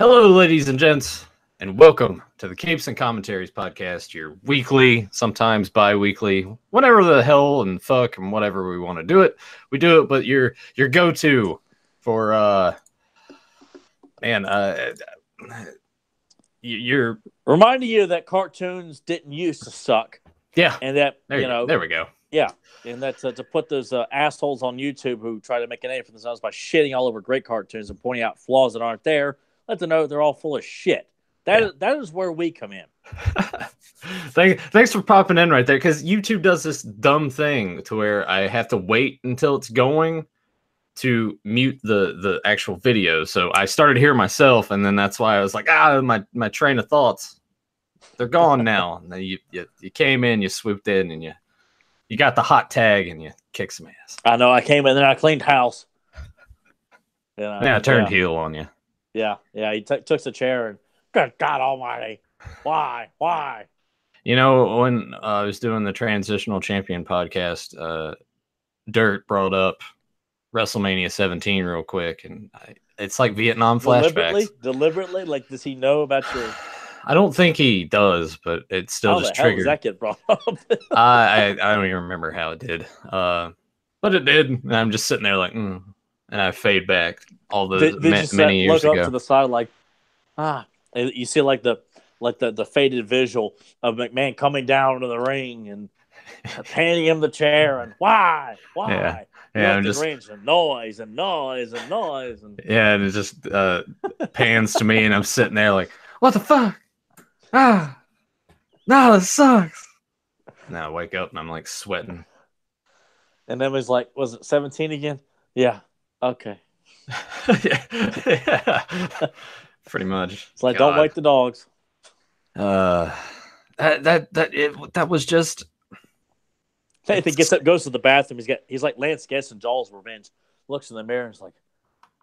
Hello, ladies and gents, and welcome to the Capes and Commentaries podcast, your weekly, sometimes bi-weekly, whatever the hell and fuck and whatever we want to do it, we do it, but your go-to for, you're... Reminding you that cartoons didn't used to suck. Yeah, and that, there we go. Yeah, and that's to put those assholes on YouTube who try to make a name for themselves by shitting all over great cartoons and pointing out flaws that aren't there. Let them know they're all full of shit. That is where we come in. Thanks for popping in right there, because YouTube does this dumb thing to where I have to wait until it's going to mute the actual video. So I started hearing myself, and then that's why I was like, my train of thoughts, they're gone now. And then you came in, you swooped in, and you got the hot tag, and you kicked some ass. I know. I came in and I cleaned house. I turned heel on you. Yeah. He took the chair and, good God Almighty, why? You know, when I was doing the Transitional Champion podcast, Dirt brought up WrestleMania 17 real quick, and it's like Vietnam flashbacks. Deliberately? Like, does he know about your... I don't think he does, but it still just triggered. How does that get brought up? I don't even remember how it did. But it did, and I'm just sitting there like, and I fade back all those many years ago. Look up to the side like, you see like the faded visual of McMahon coming down to the ring and handing him the chair and why? Yeah, I'm just and noise and yeah, and it just pans to me, and I'm sitting there like, what the fuck? No, this sucks. Now I wake up and I'm like sweating. And then he's like, was it 17 again? Yeah. Okay. yeah. Pretty much. It's like, don't wake the dogs. That was just. If he gets up, goes to the bathroom, he's like Lance Guest in Jaws Revenge. Looks in the mirror and is like,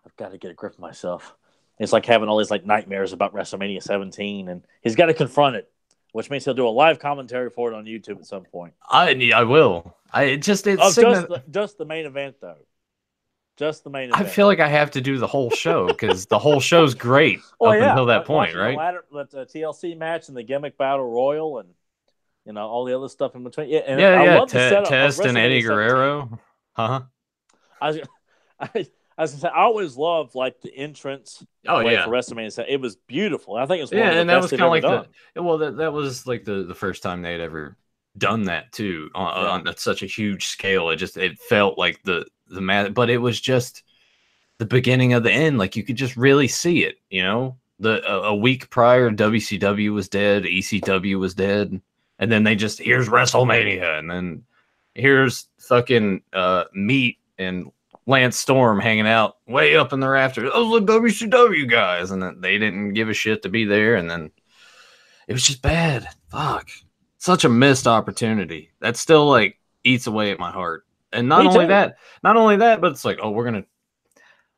I've got to get a grip of myself. It's like having all these like nightmares about WrestleMania 17, and he's got to confront it, which means he'll do a live commentary for it on YouTube at some point. I will. Just the main event though. Just the main event. I feel like I have to do the whole show because the whole show's great until that point, right? The TLC match and the gimmick battle royal and all the other stuff in between. Yeah, and I love the setup Test and Eddie 17. Guerrero. I always loved like the entrance. For WrestleMania. It was beautiful. I think it was one of the best they've ever done. That was like the first time they'd ever done that too on such a huge scale. It felt like the but it was just the beginning of the end. Like you could just really see it. A week prior, WCW was dead, ECW was dead, and then here's WrestleMania, and then here's fucking Meat and Lance Storm hanging out way up in the rafters. Oh, the WCW guys, and then they didn't give a shit to be there, and then it was just bad. Fuck, such a missed opportunity. That still like eats away at my heart. And not only that, but it's like, we're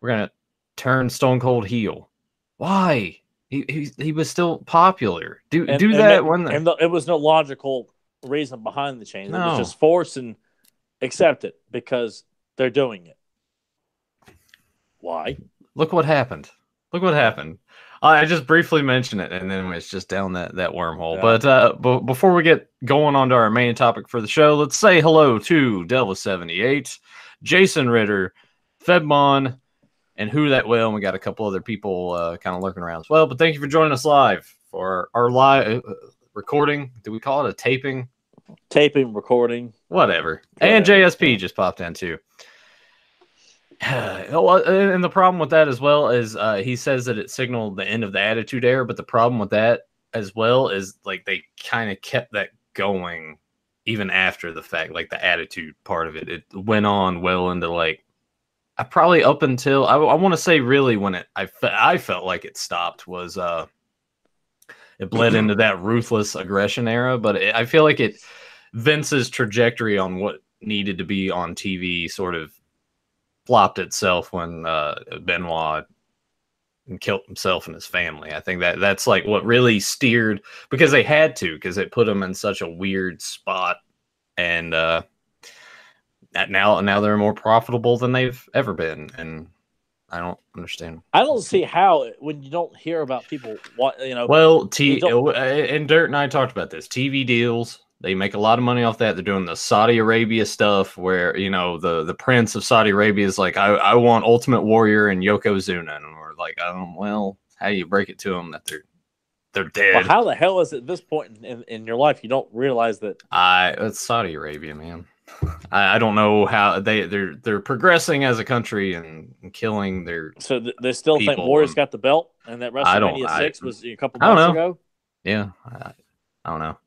gonna turn Stone Cold heel. Why? He was still popular. It was no logical reason behind the change. No. It was just force and accept it because they're doing it. Why? Look what happened. I just briefly mentioned it, and then it's just down that wormhole. Yeah. But before we get going on to our main topic for the show, let's say hello to Devil78, Jason Ritter, Fedmon, and Who That Will. And we got a couple other people kind of lurking around as well. But thank you for joining us live for our live recording. Do we call it a taping? Taping, recording. Whatever. And JSP just popped in too. And the problem with that as well is he says that it signaled the end of the Attitude Era, but the problem with that as well is like they kind of kept that going even after the fact, like the attitude part of it went on well into like probably up until I want to say really when I felt like it stopped was it bled into that ruthless aggression era, but I feel like Vince's trajectory on what needed to be on TV sort of flopped itself when Benoit killed himself and his family. I think that's like what really steered, because they had to, because it put them in such a weird spot, and now they're more profitable than they've ever been, and I don't understand. I don't see how when you don't hear about people. What you know? Well, You don't. and Dirt and I talked about this. TV deals, they make a lot of money off that. They're doing the Saudi Arabia stuff where, the prince of Saudi Arabia is like, I want Ultimate Warrior and Yokozuna. And we're like, well, how do you break it to them that they're Well, dead? how the hell is it at this point in your life you don't realize that? It's Saudi Arabia, man. I don't know how they're progressing as a country and killing their So they still think people. Warriors got the belt, and that I don't. WrestleMania 6 was a couple I don't months know. ago. Yeah, I don't know.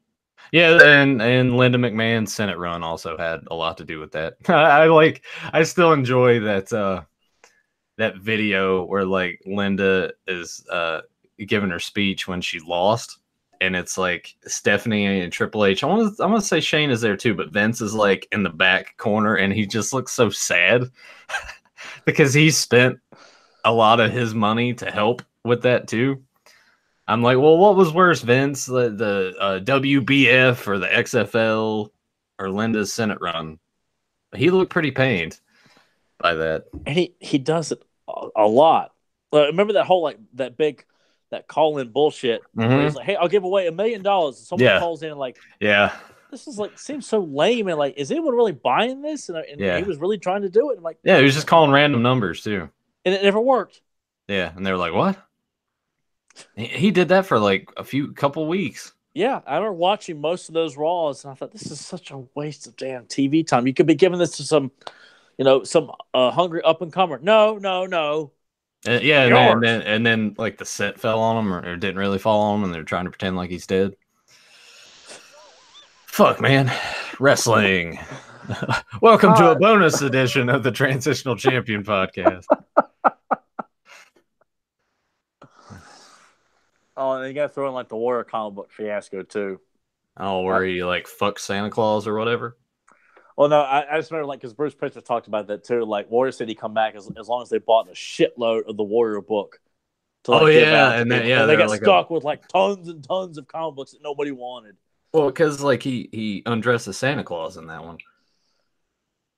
Yeah, and Linda McMahon's Senate run also had a lot to do with that. I still enjoy that video where like Linda is giving her speech when she lost, and it's like Stephanie and Triple H. I'm gonna say Shane is there too, but Vince is like in the back corner, and he just looks so sad because he spent a lot of his money to help with that too. I'm like, well, what was worse, Vince, the WBF or the XFL or Linda's Senate run? He looked pretty pained by that. And he does it a lot. Remember that whole that call in bullshit where he's like, "Hey, I'll give away $1 million." And someone calls in and like, yeah, this is like seems so lame and like, is anyone really buying this? And he was really trying to do it. And I'm like, yeah, he was just calling random numbers too, and it never worked. Yeah, and they were like, "What?" He did that for like couple weeks. Yeah, I remember watching most of those Raws, and I thought this is such a waste of damn TV time. You could be giving this to some hungry up and comer. No. Yeah, and then like the set fell on him or didn't really fall on him, and they're trying to pretend like he's dead. Fuck, man, wrestling. Welcome to a bonus edition of the Transitional Champion podcast. Oh, and you got to throw in like the Warrior comic book fiasco too. Oh, where he like fuck Santa Claus or whatever. Well, no, I just remember because Bruce Prichard talked about that too. Like Warrior said he'd come back as long as they bought a shitload of the Warrior book. They got stuck with like tons and tons of comic books that nobody wanted. Well, because like he undresses Santa Claus in that one.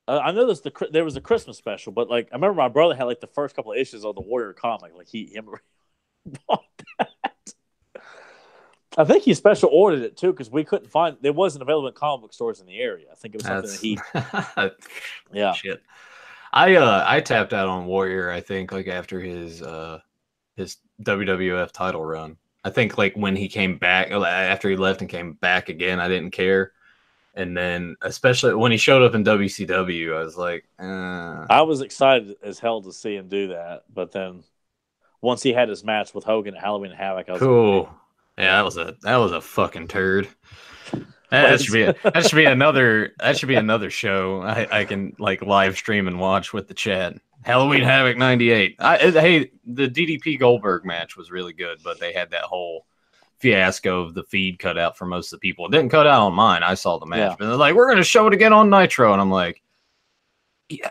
I know there was a Christmas special, but like I remember my brother had like the first couple of issues of the Warrior comic. Like he bought that. I think he special ordered it too because we couldn't find. It wasn't available in comic book stores in the area. I think it was something that he. Yeah. Shit. I tapped out on Warrior. I think like after his WWF title run. I think like when he came back after he left and came back again, I didn't care. And then especially when he showed up in WCW, I was like, I was excited as hell to see him do that, but then once he had his match with Hogan at Halloween Havoc, I was cool. Like, yeah, that was a fucking turd. That should be another show I can like live stream and watch with the chat. Halloween Havoc 98. Hey, the DDP Goldberg match was really good, but they had that whole fiasco of the feed cut out for most of the people. It didn't cut out on mine. I saw the match, but they're like, we're going to show it again on Nitro. And I'm like, yeah,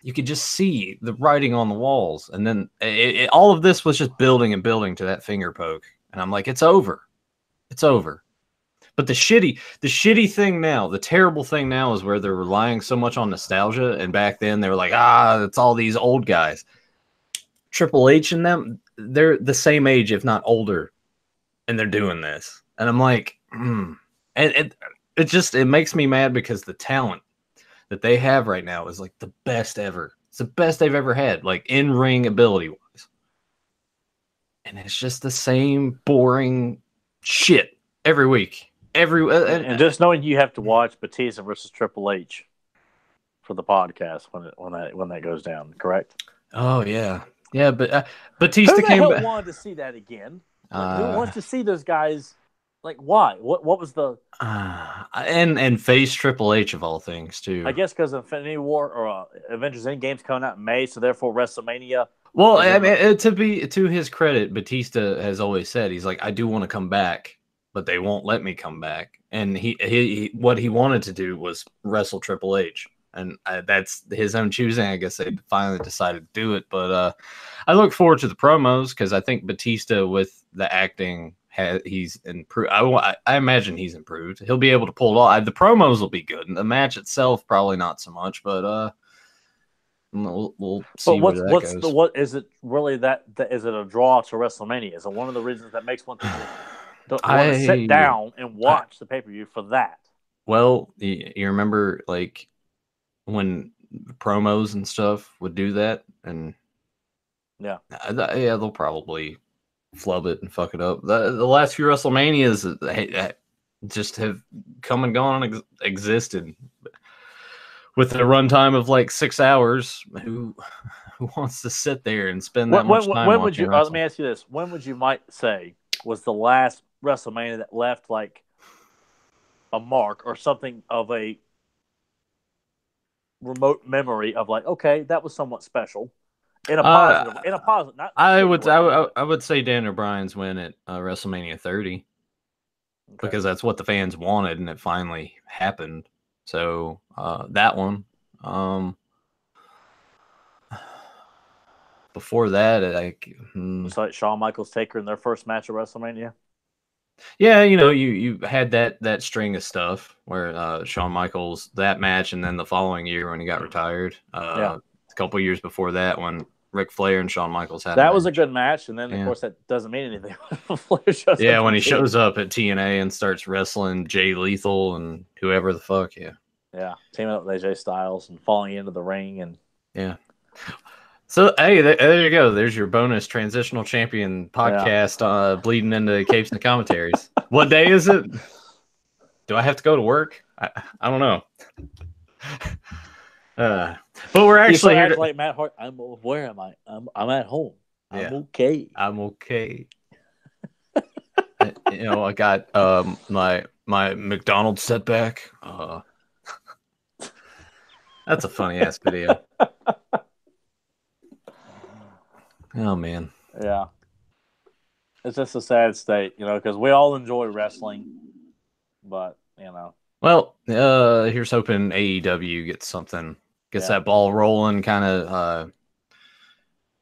you could just see the writing on the walls. And then all of this was just building and building to that finger poke. And I'm like, it's over. It's over. But the shitty thing now, the terrible thing now is where they're relying so much on nostalgia. And back then they were like, it's all these old guys. Triple H and them, they're the same age, if not older. And they're doing this. And I'm like, And it makes me mad because the talent that they have right now is like the best ever. It's the best they've ever had, like in-ring ability-wise. And it's just the same boring shit every week. And just knowing you have to watch Batista versus Triple H for the podcast when that goes down, correct? Oh yeah, but Batista came back. Who wanted to see that again? Who wants to see those guys? Like, why? What was the and face Triple H of all things too? I guess because Infinity War or Avengers Endgame's coming out in May, so therefore WrestleMania. Well, I mean, to his credit, Batista has always said he's like, I do want to come back, but they won't let me come back. And he what he wanted to do was wrestle Triple H, and that's his own choosing. I guess they finally decided to do it. But I look forward to the promos because I think Batista with the acting he's improved. I imagine he's improved. He'll be able to pull it off. The promos will be good, and the match itself probably not so much. But We'll But see where that goes. what is it really that is it a draw to WrestleMania? Is it one of the reasons that makes one people don't want to sit down and I watch the pay-per-view for that? well, you remember like when promos and stuff would do that, and Yeah, yeah, they'll probably flub it and fuck it up. The last few WrestleManias just have come and gone and existed with a runtime of like 6 hours. Who wants to sit there and spend that much time when would watching you? Let me wrestling? ask you this: when would you might say was the last WrestleMania that left like a mark or something of a remote memory of like, okay, that was somewhat special in a positive, not in a shitty way. I would say Dan O'Brien's win at WrestleMania 30 Okay. because that's what the fans wanted and it finally happened. So that one. Before that, It's like Shawn Michaels Taker in their first match at WrestleMania. yeah, you had that string of stuff where Shawn Michaels that match, and then the following year when he got retired. Yeah. A couple years before that when Ric Flair and Shawn Michaels had That a was a match. good match, and then of course that doesn't mean anything. Flair shows Yeah, up when he TNA. shows up at TNA and starts wrestling Jay Lethal and whoever the fuck, Yeah, teaming up with AJ Styles and falling into the ring and yeah. So hey, there you go. There's your bonus transitional champion podcast bleeding into capes and commentaries. What day is it? Do I have to go to work? I don't know. But we're actually here like Matt Hart. Where am I? I'm at home. I'm okay. I'm okay. I got my McDonald's setback. That's a funny ass video. Oh man. Yeah. It's just a sad state, because we all enjoy wrestling, but Well, here's hoping AEW gets that ball rolling, kind of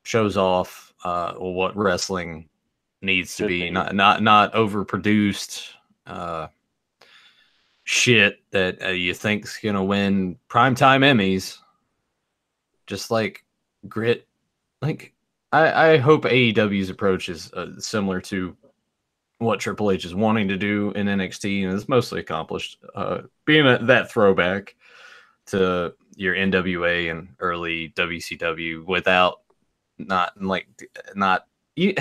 shows off what wrestling needs to be, not overproduced shit that you think's gonna win primetime Emmys. Just like grit, like I hope AEW's approach is similar to what Triple H is wanting to do in NXT, and it's mostly accomplished. Being that throwback to your NWA and early WCW without not you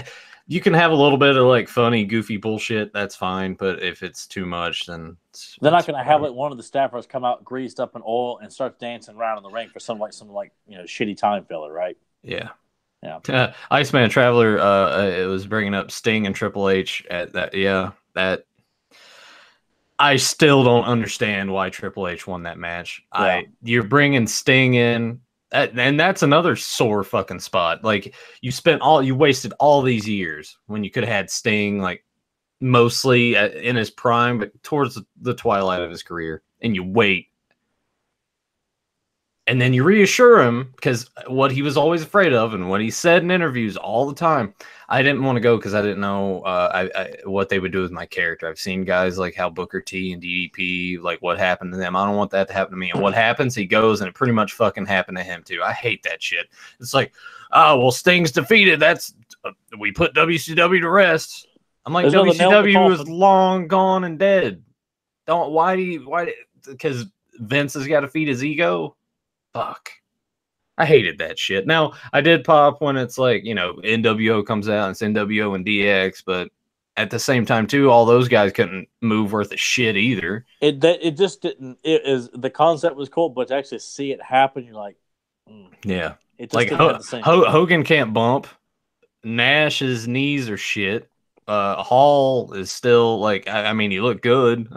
can have a little bit of like funny, goofy bullshit. That's fine, but if it's too much, then they're not going to have like one of the staffers come out greased up in oil and start dancing around in the ring for some shitty time filler, right? Yeah. Yeah. Iceman Traveler it was bringing up Sting and Triple H at that. Yeah, that I still don't understand why Triple H won that match. Yeah. You're bringing Sting in, and that's another sore fucking spot. Like you wasted all these years when you could have had Sting like mostly in his prime, but towards the twilight of his career, and you wait. And then you reassure him because what he was always afraid of and what he said in interviews all the time. I didn't want to go because I didn't know what they would do with my character. I've seen guys like how Booker T and DDP, like what happened to them. I don't want that to happen to me. And what happens, he goes and it pretty much fucking happened to him too. I hate that shit. It's like, oh, well, Sting's defeated. That's we put WCW to rest. I'm like, WCW is long gone and dead. Because Vince has got to feed his ego. Fuck. I hated that shit. Now, I did pop when it's like, NWO comes out and it's NWO and DX, but at the same time, too, all those guys couldn't move worth a shit either. It just didn't. The concept was cool, but to actually see it happen, you're like, yeah. It just like Hogan can't bump. Nash's knees are shit. Hall is still like, I mean, he looked good.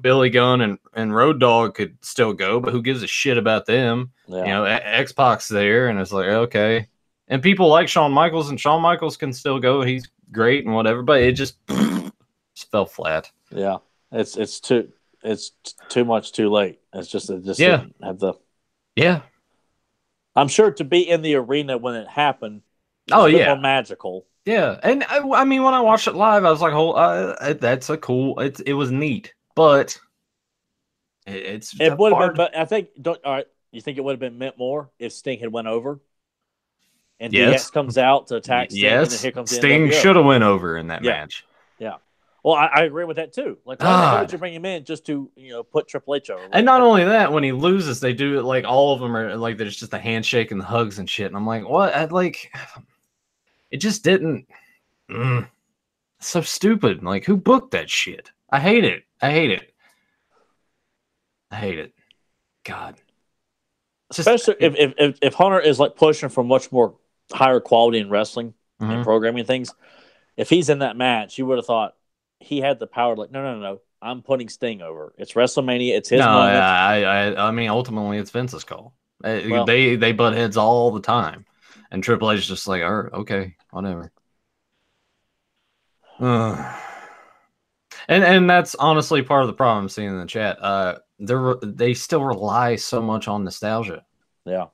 Billy Gunn and Road Dogg could still go, but who gives a shit about them? Yeah. X-Pac's there, and it's like, okay. And people like Shawn Michaels, and Shawn Michaels can still go. He's great and whatever, but it just fell flat. Yeah. It's too much too late. It just didn't have the... Yeah. I'm sure to be in the arena when it happened more magical. Yeah. And I mean, when I watched it live, I was like, that's a cool... It was neat. But it would have been, but I think, all right, you think it would have been meant more if Sting had went over and Yes. DX comes out to attack Sting, and then Yes. here comes the Sting NWO. should have went over in that Yeah. match. Yeah. Well, I agree with that too. Like, why the hell would you bring him in just to put Triple H over? Like, and not only that, when he loses, they do it like all of them are like there's just a handshake and the hugs and shit. And I'm like, what? It just didn't. So stupid. Like, who booked that shit? I hate it. I hate it. I hate it. God. Especially if Hunter is like pushing for much more higher quality in wrestling and programming things. If he's in that match, you would have thought he had the power. Like, no. I'm putting Sting over. It's WrestleMania. It's his moment. I mean, ultimately, it's Vince's call. They butt heads all the time, and Triple H is just like, all right, okay, whatever. And that's honestly part of the problem I'm seeing in the chat. They still rely so much on nostalgia. Yeah,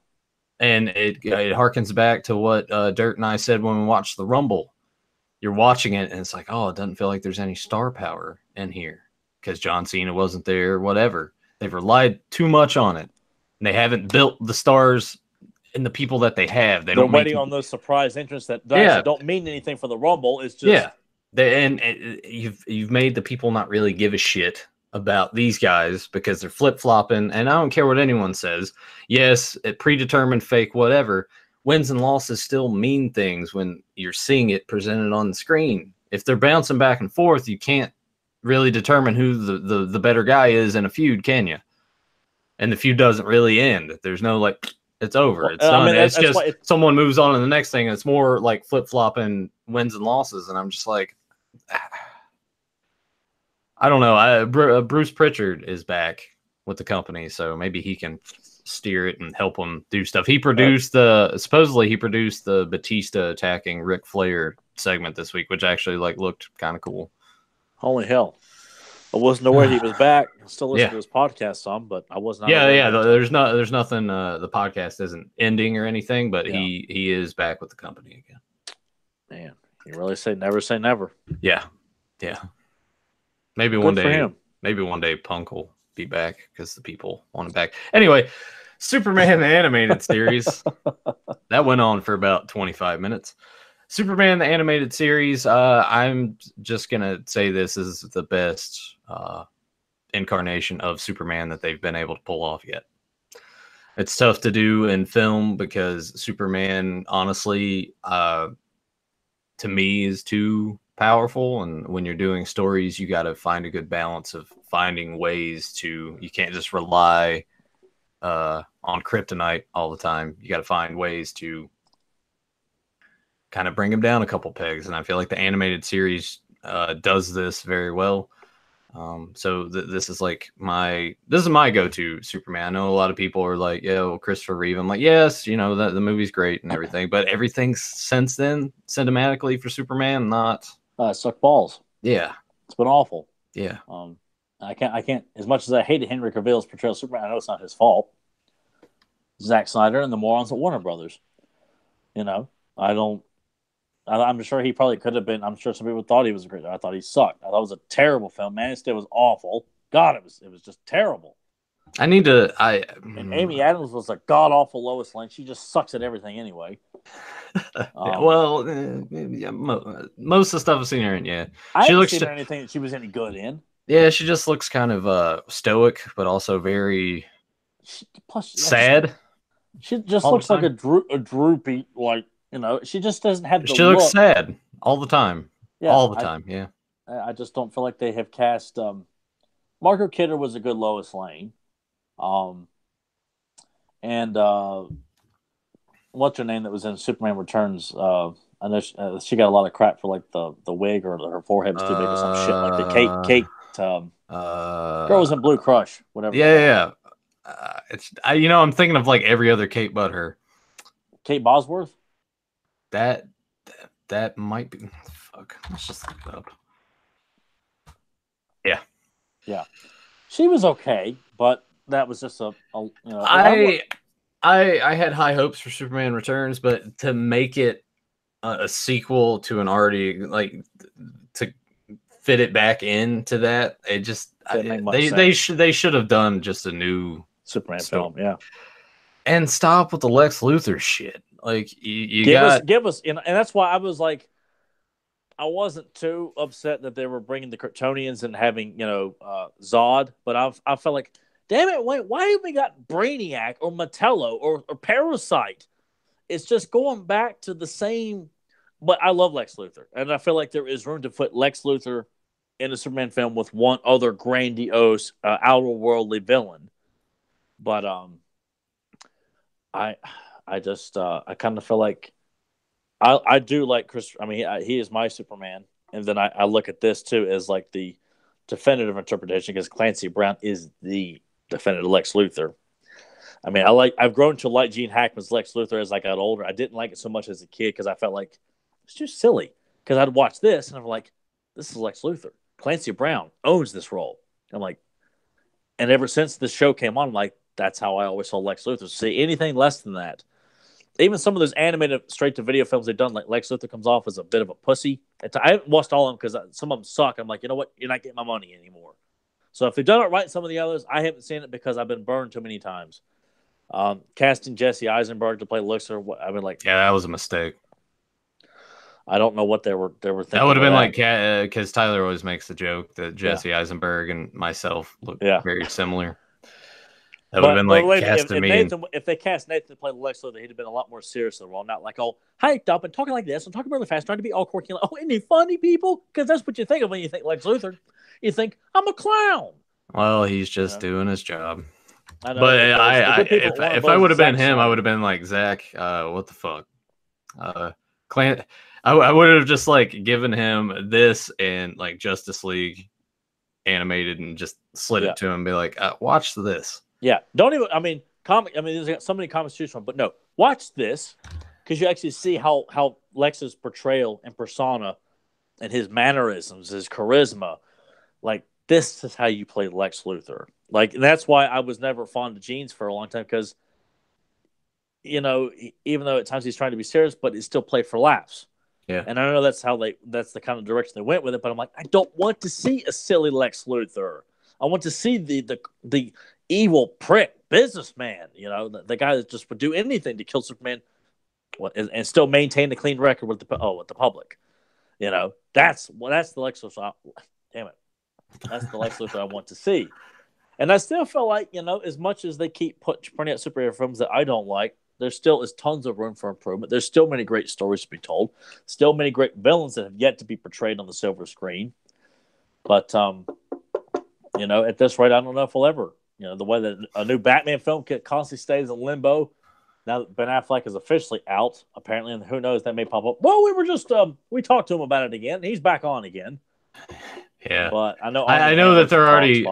and it harkens back to what Dirt and I said when we watched the Rumble. You're watching it, and it's like, oh, it doesn't feel like there's any star power in here because John Cena wasn't there, whatever. They've relied too much on it. And they haven't built the stars and the people that they have. They're waiting on those surprise entrants that actually don't mean anything for the Rumble. It's just and you've made the people not really give a shit about these guys because they're flip-flopping, and I don't care what anyone says. Yes, it predetermined, fake, whatever. Wins and losses still mean things when you're seeing it presented on the screen. If they're bouncing back and forth, you can't really determine who the better guy is in a feud, can you? And the feud doesn't really end. There's no it's over. It's done. It's just someone moves on to the next thing. It's more like flip-flopping wins and losses, and I'm just like, I don't know. Bruce Pritchard is back with the company, so maybe he can steer it and help them do stuff. He produced supposedly he produced the Batista attacking Ric Flair segment this week, which actually looked kind of cool. Holy hell. I wasn't aware he was back. I still listen to his podcast some, but I was not. There's nothing. The podcast isn't ending or anything, but he is back with the company again. Man, you really say never. Yeah. Maybe one day Punk will be back because the people want him back. Anyway, Superman the animated series that went on for about 25 minutes. Superman the animated series. I'm just gonna say this is the best incarnation of Superman that they've been able to pull off yet. It's tough to do in film because Superman, honestly, to me, is too powerful. And when you're doing stories, you got to find a good balance of finding ways to. You can't just rely on kryptonite all the time. You got to find ways to kind of bring him down a couple pegs, and I feel like the animated series does this very well. So this is my go-to Superman. I know a lot of people are like, yeah, well, Christopher Reeve. I'm like, yes, the movie's great and everything, but everything since then cinematically for Superman, not suck balls. Yeah, it's been awful. Yeah. I can't. As much as I hated Henry Cavill's portrayal of Superman, I know it's not his fault. Zack Snyder and the morons at Warner Brothers. I'm sure he probably could have been. I'm sure some people thought he was great. I thought he sucked. I thought it was a terrible film. Man of Steel was awful. God, it was just terrible. And Amy Adams was a god awful Lois Lane. She just sucks at everything anyway. Most of the stuff I've seen her in, I haven't seen anything that she was any good in. Yeah, she just looks kind of stoic, but also very sad. She just looks like a droopy, she just doesn't have the She looks sad all the time. Yeah, all the time, yeah. I just don't feel like they have cast... Margot Kidder was a good Lois Lane. And what's her name that was in Superman Returns? I know she got a lot of crap for the wig, or her forehead was too big or some shit like that. Kate girl was in Blue Crush, whatever. Yeah. I'm thinking of every other Kate but her. Kate Bosworth? That might be. Fuck. Let's just look it up. Yeah. She was okay, but that was just I had high hopes for Superman Returns, but to make it a sequel to an already to fit it back into that, it just they should have done just a new Superman film. Yeah. And stop with the Lex Luthor shit. Like you got give us, and that's why I was like, I wasn't too upset that they were bringing the Kryptonians and having Zod, but I felt like, damn it, why have we got Brainiac or Metallo or Parasite? It's just going back to the same. But I love Lex Luthor, and I feel like there is room to put Lex Luthor in a Superman film with one other grandiose, outer worldly villain. But I I just I kind of feel like I do like Chris. I mean, he is my Superman, and then I look at this too as like the definitive interpretation because Clancy Brown is the definitive Lex Luthor. I mean, I've grown to like Gene Hackman's Lex Luthor as I got older. I didn't like it so much as a kid because I felt like it's too silly. Because I'd watch this and I'm like, this is Lex Luthor. Clancy Brown owns this role. I'm like, and ever since the show came on, I'm like, that's how I always saw Lex Luthor. See anything less than that. Even some of those animated straight to video films they've done, like Lex Luthor comes off as a bit of a pussy. I haven't watched all of them because some of them suck. I'm like, you know what? You're not getting my money anymore. So if they've done it right, some of the others, I haven't seen it because I've been burned too many times. Casting Jesse Eisenberg to play Luxor, I mean, like, yeah, that was a mistake. I don't know what they were thinking. That would have been like because Tyler always makes the joke that Jesse Eisenberg and myself look very similar. That would have been like casting me. If they cast Nathan to play Lex Luthor, he'd have been a lot more serious in the role, not like all hyped up and talking like this and talking really fast, trying to be all quirky. Like, oh, isn't he funny, people? Because that's what you think of when you think Lex Luthor. You think I'm a clown. Well, he's just doing his job. I know, but if I would have been him, I would have been like, Zach, what the fuck? I would have just like given him this and like Justice League animated and just slid it to him and be like, watch this. Yeah, don't even. I mean, there's so many comics to choose from, but no, watch this because you actually see how Lex's portrayal and persona and his mannerisms, his charisma, like this is how you play Lex Luthor. Like, and that's why I was never fond of Gene's for a long time because, even though at times he's trying to be serious, but it's still played for laughs. Yeah, and I know that's the kind of direction they went with it. But I'm like, I don't want to see a silly Lex Luthor. I want to see the evil prick businessman, the guy that just would do anything to kill Superman, and still maintain a clean record with the public. That's the Lex Luthor. Damn it, that's the Lex Luthor I want to see. And I still feel like as much as they keep putting out superhero films that I don't like, there still is tons of room for improvement. There's still many great stories to be told. Still many great villains that have yet to be portrayed on the silver screen. But at this rate, I don't know if we'll ever. The way that a new Batman film constantly stays in limbo. Now that Ben Affleck is officially out, apparently, and who knows, that may pop up. Well, we talked to him about it again. He's back on again. Yeah, but I know that they're already.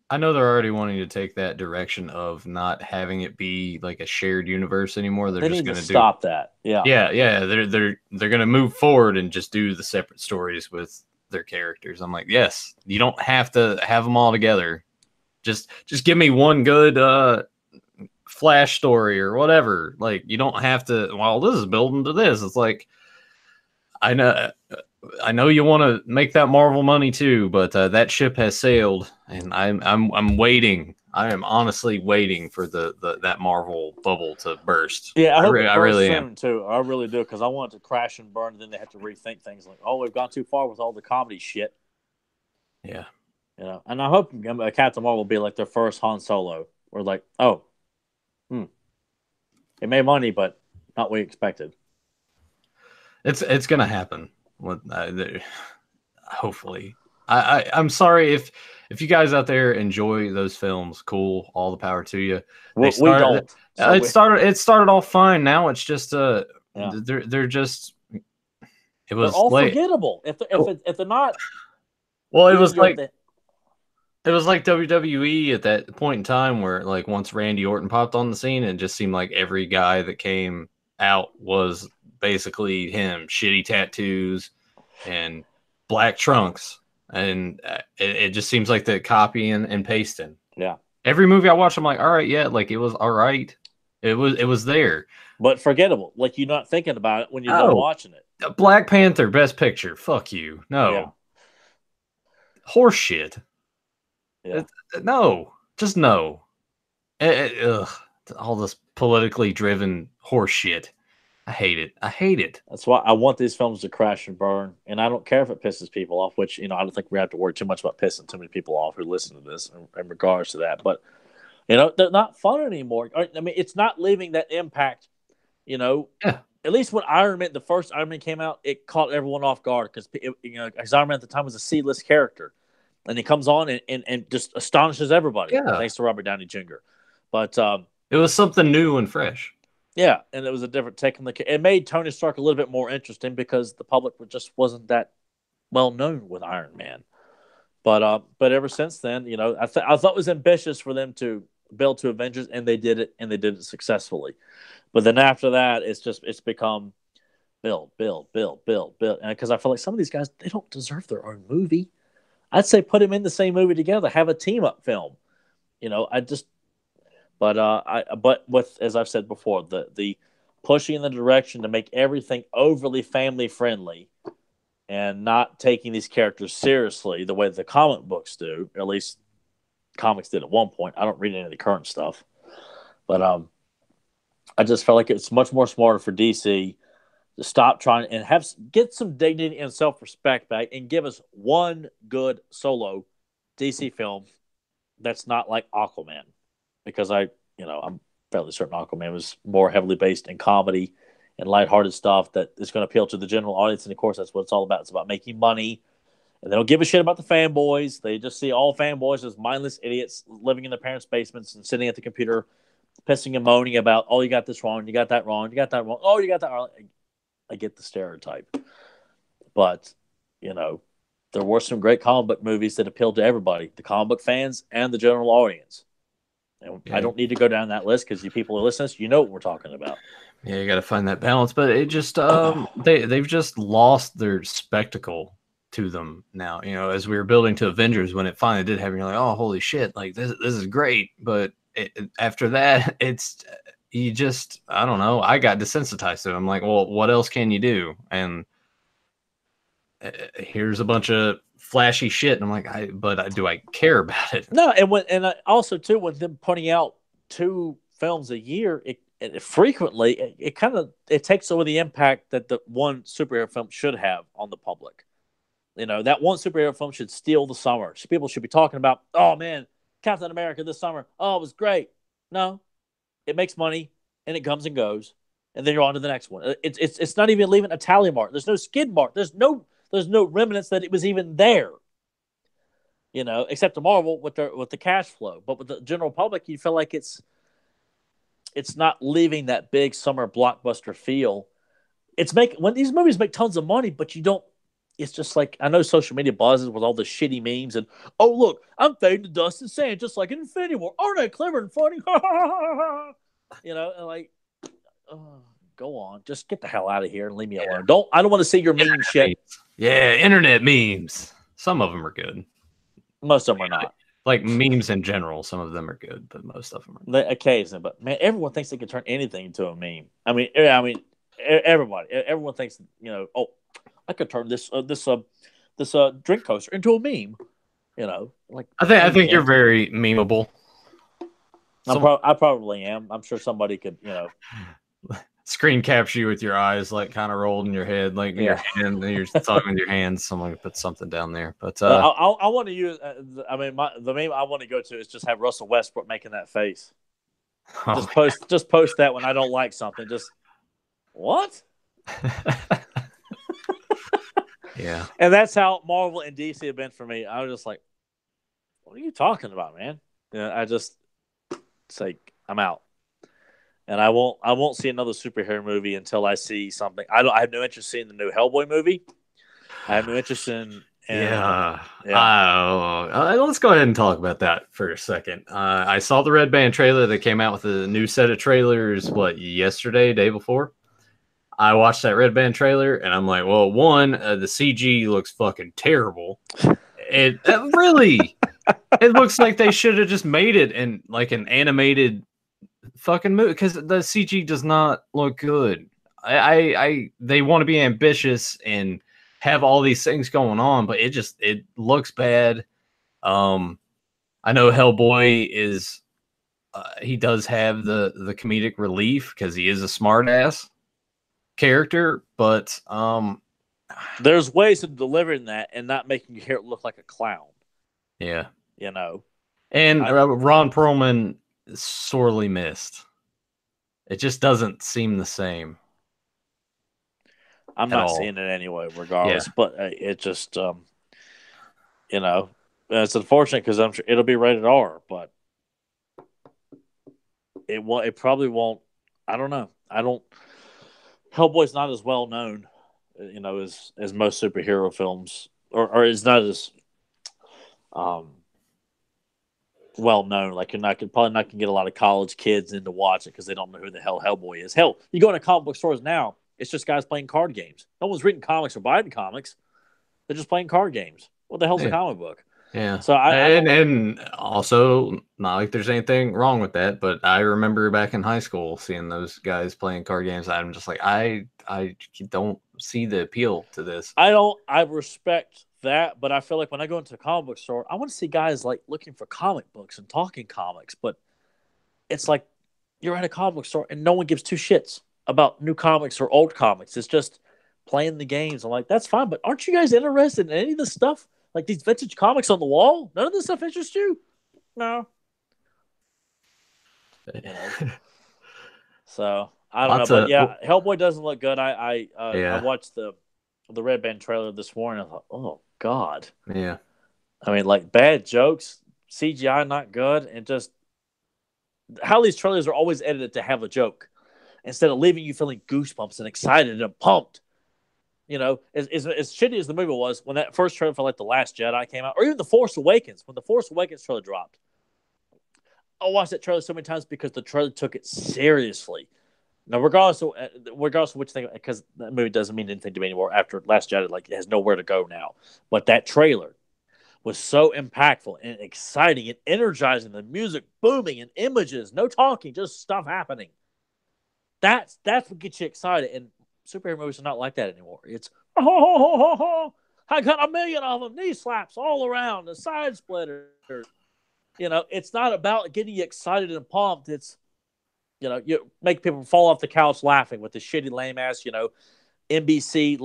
I know they're already wanting to take that direction of not having it be like a shared universe anymore. They're just going to stop that. Yeah. They're going to move forward and just do the separate stories with their characters. I'm like, yes, you don't have to have them all together. Just give me one good Flash story or whatever. Like, you don't have to. Well, this is building to this. It's like, I know you want to make that Marvel money too, but that ship has sailed, and I'm waiting. I am honestly waiting for that Marvel bubble to burst. Yeah, I really am too. I really do, because I want it to crash and burn, and then they have to rethink things like, oh, we've gone too far with all the comedy shit. Yeah, and I hope Captain Marvel will be like their first Han Solo, or like, oh, it made money, but not what we expected. It's gonna happen. Hopefully, I'm sorry if you guys out there enjoy those films. Cool, all the power to you. We don't. It started off fine. Now it's just they're just. It was all forgettable if they're not. Well, it was like WWE at that point in time where, like, once Randy Orton popped on the scene, it just seemed like every guy that came out was basically him. Shitty tattoos and black trunks, and it just seems like the copying and pasting. Yeah. Every movie I watch, I'm like, all right, yeah, like it was all right. It was there, but forgettable. Like, you're not thinking about it when you're done watching it. Black Panther, Best Picture. Fuck you. No. Horse shit. Yeah. No, just no. Ugh. all this politically driven horse shit. I hate it. I hate it. That's why I want these films to crash and burn, and I don't care if it pisses people off. Which I don't think we have to worry too much about pissing too many people off who listen to this in regards to that. But they're not fun anymore. I mean, it's not leaving that impact. Yeah. At least when the first Iron Man came out, it caught everyone off guard because Iron Man at the time was a C-list character, and he comes on and just astonishes everybody. Yeah. Thanks to Robert Downey Jr. But it was something new and fresh. Yeah, and it was a different take on the. It made Tony Stark a little bit more interesting because the public just wasn't that well known with Iron Man. But ever since then, I thought it was ambitious for them to build to Avengers, and they did it successfully. But then after that, it's become build, and because I feel like some of these guys, they don't deserve their own movie. I'd say put them in the same movie together, have a team up film. But with, as I've said before, the pushing in the direction to make everything overly family friendly and not taking these characters seriously the way the comic books do, or at least comics did at one point. I don't read any of the current stuff, but I just felt like it's much more smarter for DC to stop trying and get some dignity and self-respect back and give us one good solo DC film that's not like Aquaman. Because I'm fairly certain Aquaman was more heavily based in comedy and lighthearted stuff that is going to appeal to the general audience. And of course, that's what it's all about. It's about making money. And they don't give a shit about the fanboys. They just see all fanboys as mindless idiots living in their parents' basements and sitting at the computer, pissing and moaning about, oh, you got this wrong, you got that wrong, you got that wrong, oh, you got that wrong. I get the stereotype. But, there were some great comic book movies that appealed to everybody, the comic book fans and the general audience. And I don't need to go down that list because you people are listening. You know what we're talking about. Yeah, you got to find that balance. But it just they've just lost their spectacle to them now. As we were building to Avengers, when it finally did happen, you're like, oh, holy shit! Like this is great. But after that, it's I don't know. I got desensitized to it. I'm like, well, what else can you do? And here's a bunch of flashy shit, and I'm like, do I care about it? No, and also too, with them putting out 2 films a year, it frequently it takes away the impact that the one superhero film should have on the public. That one superhero film should steal the summer. People should be talking about, oh man, Captain America this summer, oh, it was great. No, it makes money and it comes and goes, and then you're on to the next one. It's not even leaving a tally mark. There's no skid mark. There's no remnants that it was even there. Except to Marvel with the cash flow, but with the general public, you feel like it's not leaving that big summer blockbuster feel. When these movies make tons of money, but you don't. It's just like, I know social media buzzes with all the shitty memes and, oh look, I'm fading to dust and sand just like in Infinity War. Aren't I clever and funny? Like, go on, just get the hell out of here and leave me alone. I don't want to see your meme shit. Yeah, internet memes. Some of them are good. Most of them are not. Like memes in general, some of them are good, but most of them are occasionally. But man, everyone thinks they can turn anything into a meme. I mean, everyone thinks, oh, I could turn this drink coaster into a meme. Like I think you're very memeable. I probably am. I'm sure somebody could, screen capture you with your eyes like kind of rolled in your head, like your hand, and you're talking with your hands. Someone put something down there, but I want to use. The meme I want to go to is just have Russell Westbrook making that face. Just post that when I don't like something. Just what? Yeah, and that's how Marvel and DC have been for me. I was just like, what are you talking about, man? It's like, I'm out. And I won't see another superhero movie until I see something. I have no interest in seeing the new Hellboy movie. I have no interest in. Let's go ahead and talk about that for a second. I saw the Red Band trailer that came out with a new set of trailers. Yesterday, day before. I watched that Red Band trailer and I'm like, well, one, the CG looks fucking terrible. It really, it looks like they should have just made it in like an animated fucking movie because the CG does not look good. They want to be ambitious and have all these things going on, but it looks bad. I know Hellboy is he does have the comedic relief because he is a smart ass character, but there's ways of delivering that and not making you hear it look like a clown. yeah. You know, And Ron Perlman is sorely missed. It just doesn't seem the same. I'm at not all. seeing it anyway, regardless. Yeah. But it just, you know, it's unfortunate because I'm sure it'll be rated R, but it probably won't. I don't know. I don't. Hellboy's not as well known, you know, as most superhero films, or is not as um well known. Like you're not probably not gonna get a lot of college kids in to watch it because they don't know who the hell Hellboy is. Hell, you go into comic book stores now, it's just guys playing card games. No one's reading comics or buying comics. They're just playing card games. What the hell's a comic book? Yeah. So and also not like there's anything wrong with that, but I remember back in high school seeing those guys playing card games. I'm just like, I don't see the appeal to this. I respect that, but I feel like when I go into a comic book store, I want to see guys like looking for comic books and talking comics, but it's like you're at a comic book store and no one gives two shits about new comics or old comics. It's just playing the games. I'm like, that's fine, but aren't you guys interested in any of this stuff? Like these vintage comics on the wall? None of this stuff interests you? No. You know? So I don't know, but yeah, Hellboy doesn't look good. I watched the Red Band trailer this morning. I thought, oh god. Yeah. I mean, like bad jokes, CGI not good, and just how these trailers are always edited to have a joke instead of leaving you feeling goosebumps and excited and pumped. You know, as shitty as the movie was when that first trailer for like The Last Jedi came out, or even The Force Awakens, when The Force Awakens trailer dropped. I watched that trailer so many times because the trailer took it seriously. Now, regardless of which thing, because that movie doesn't mean anything to me anymore after Last Jedi, like it has nowhere to go now. But that trailer was so impactful and exciting and energizing. The music booming and images, no talking, just stuff happening. That's what gets you excited. And superhero movies are not like that anymore. It's I got 1,000,000 of them, knee slaps all around, the side splitters. You know, it's not about getting you excited and pumped. It's, you know, you make people fall off the couch laughing with the shitty lame ass, you know, NBC,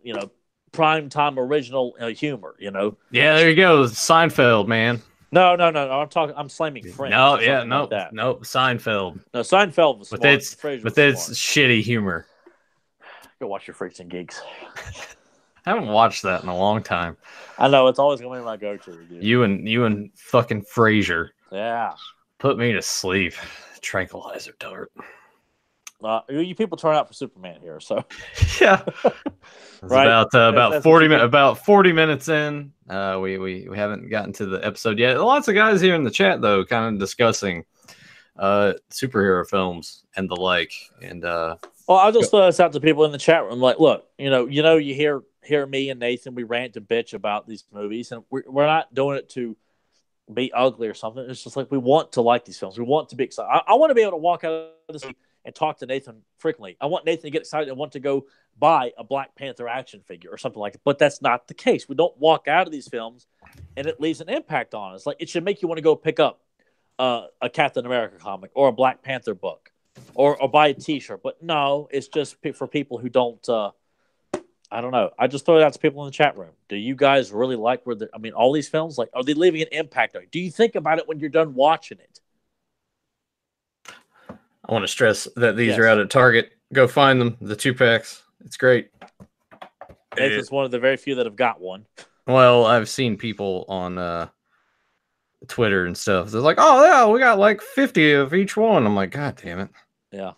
you know, prime time original humor. You know. Yeah, there you go, Seinfeld, man. No. I'm slamming Friends. No, yeah, no, like no, Seinfeld. No, Seinfeld was smart. But it's shitty humor. Go watch your Freaks and Geeks. I haven't watched that in a long time. I know it's always going to be my go-to. Dude. You and fucking Frasier. Yeah. Put me to sleep. Tranquilizer dart. You people turn out for Superman here, so yeah. Right. About 40 minutes in. We haven't gotten to the episode yet. Lots of guys here in the chat though, kind of discussing superhero films and the like. And well, I'll just throw this out to people in the chat room. Like, look, you hear me and Nathan, we rant and bitch about these movies, and we're not doing it to be ugly or something. It's just like we want to like these films. We want to be excited. I want to be able to walk out of this and talk to Nathan frequently. I want Nathan to get excited and want to go buy a Black Panther action figure or something like that. But that's not the case. We don't walk out of these films and it leaves an impact on us. Like it should make you want to go pick up a Captain America comic or a Black Panther book or buy a T-shirt. But no, it's just for people who don't. I don't know. I just throw it out to people in the chat room. Do you guys really like all these films? Like, are they leaving an impact on you? Do you think about it when you're done watching it? I want to stress that these are out at Target. Go find them. The 2-packs. It's great. Nathan's one of the very few that have got one. Well, I've seen people on Twitter and stuff. They're like, "Oh yeah, we got like 50 of each one." I'm like, "God damn it!" Yeah.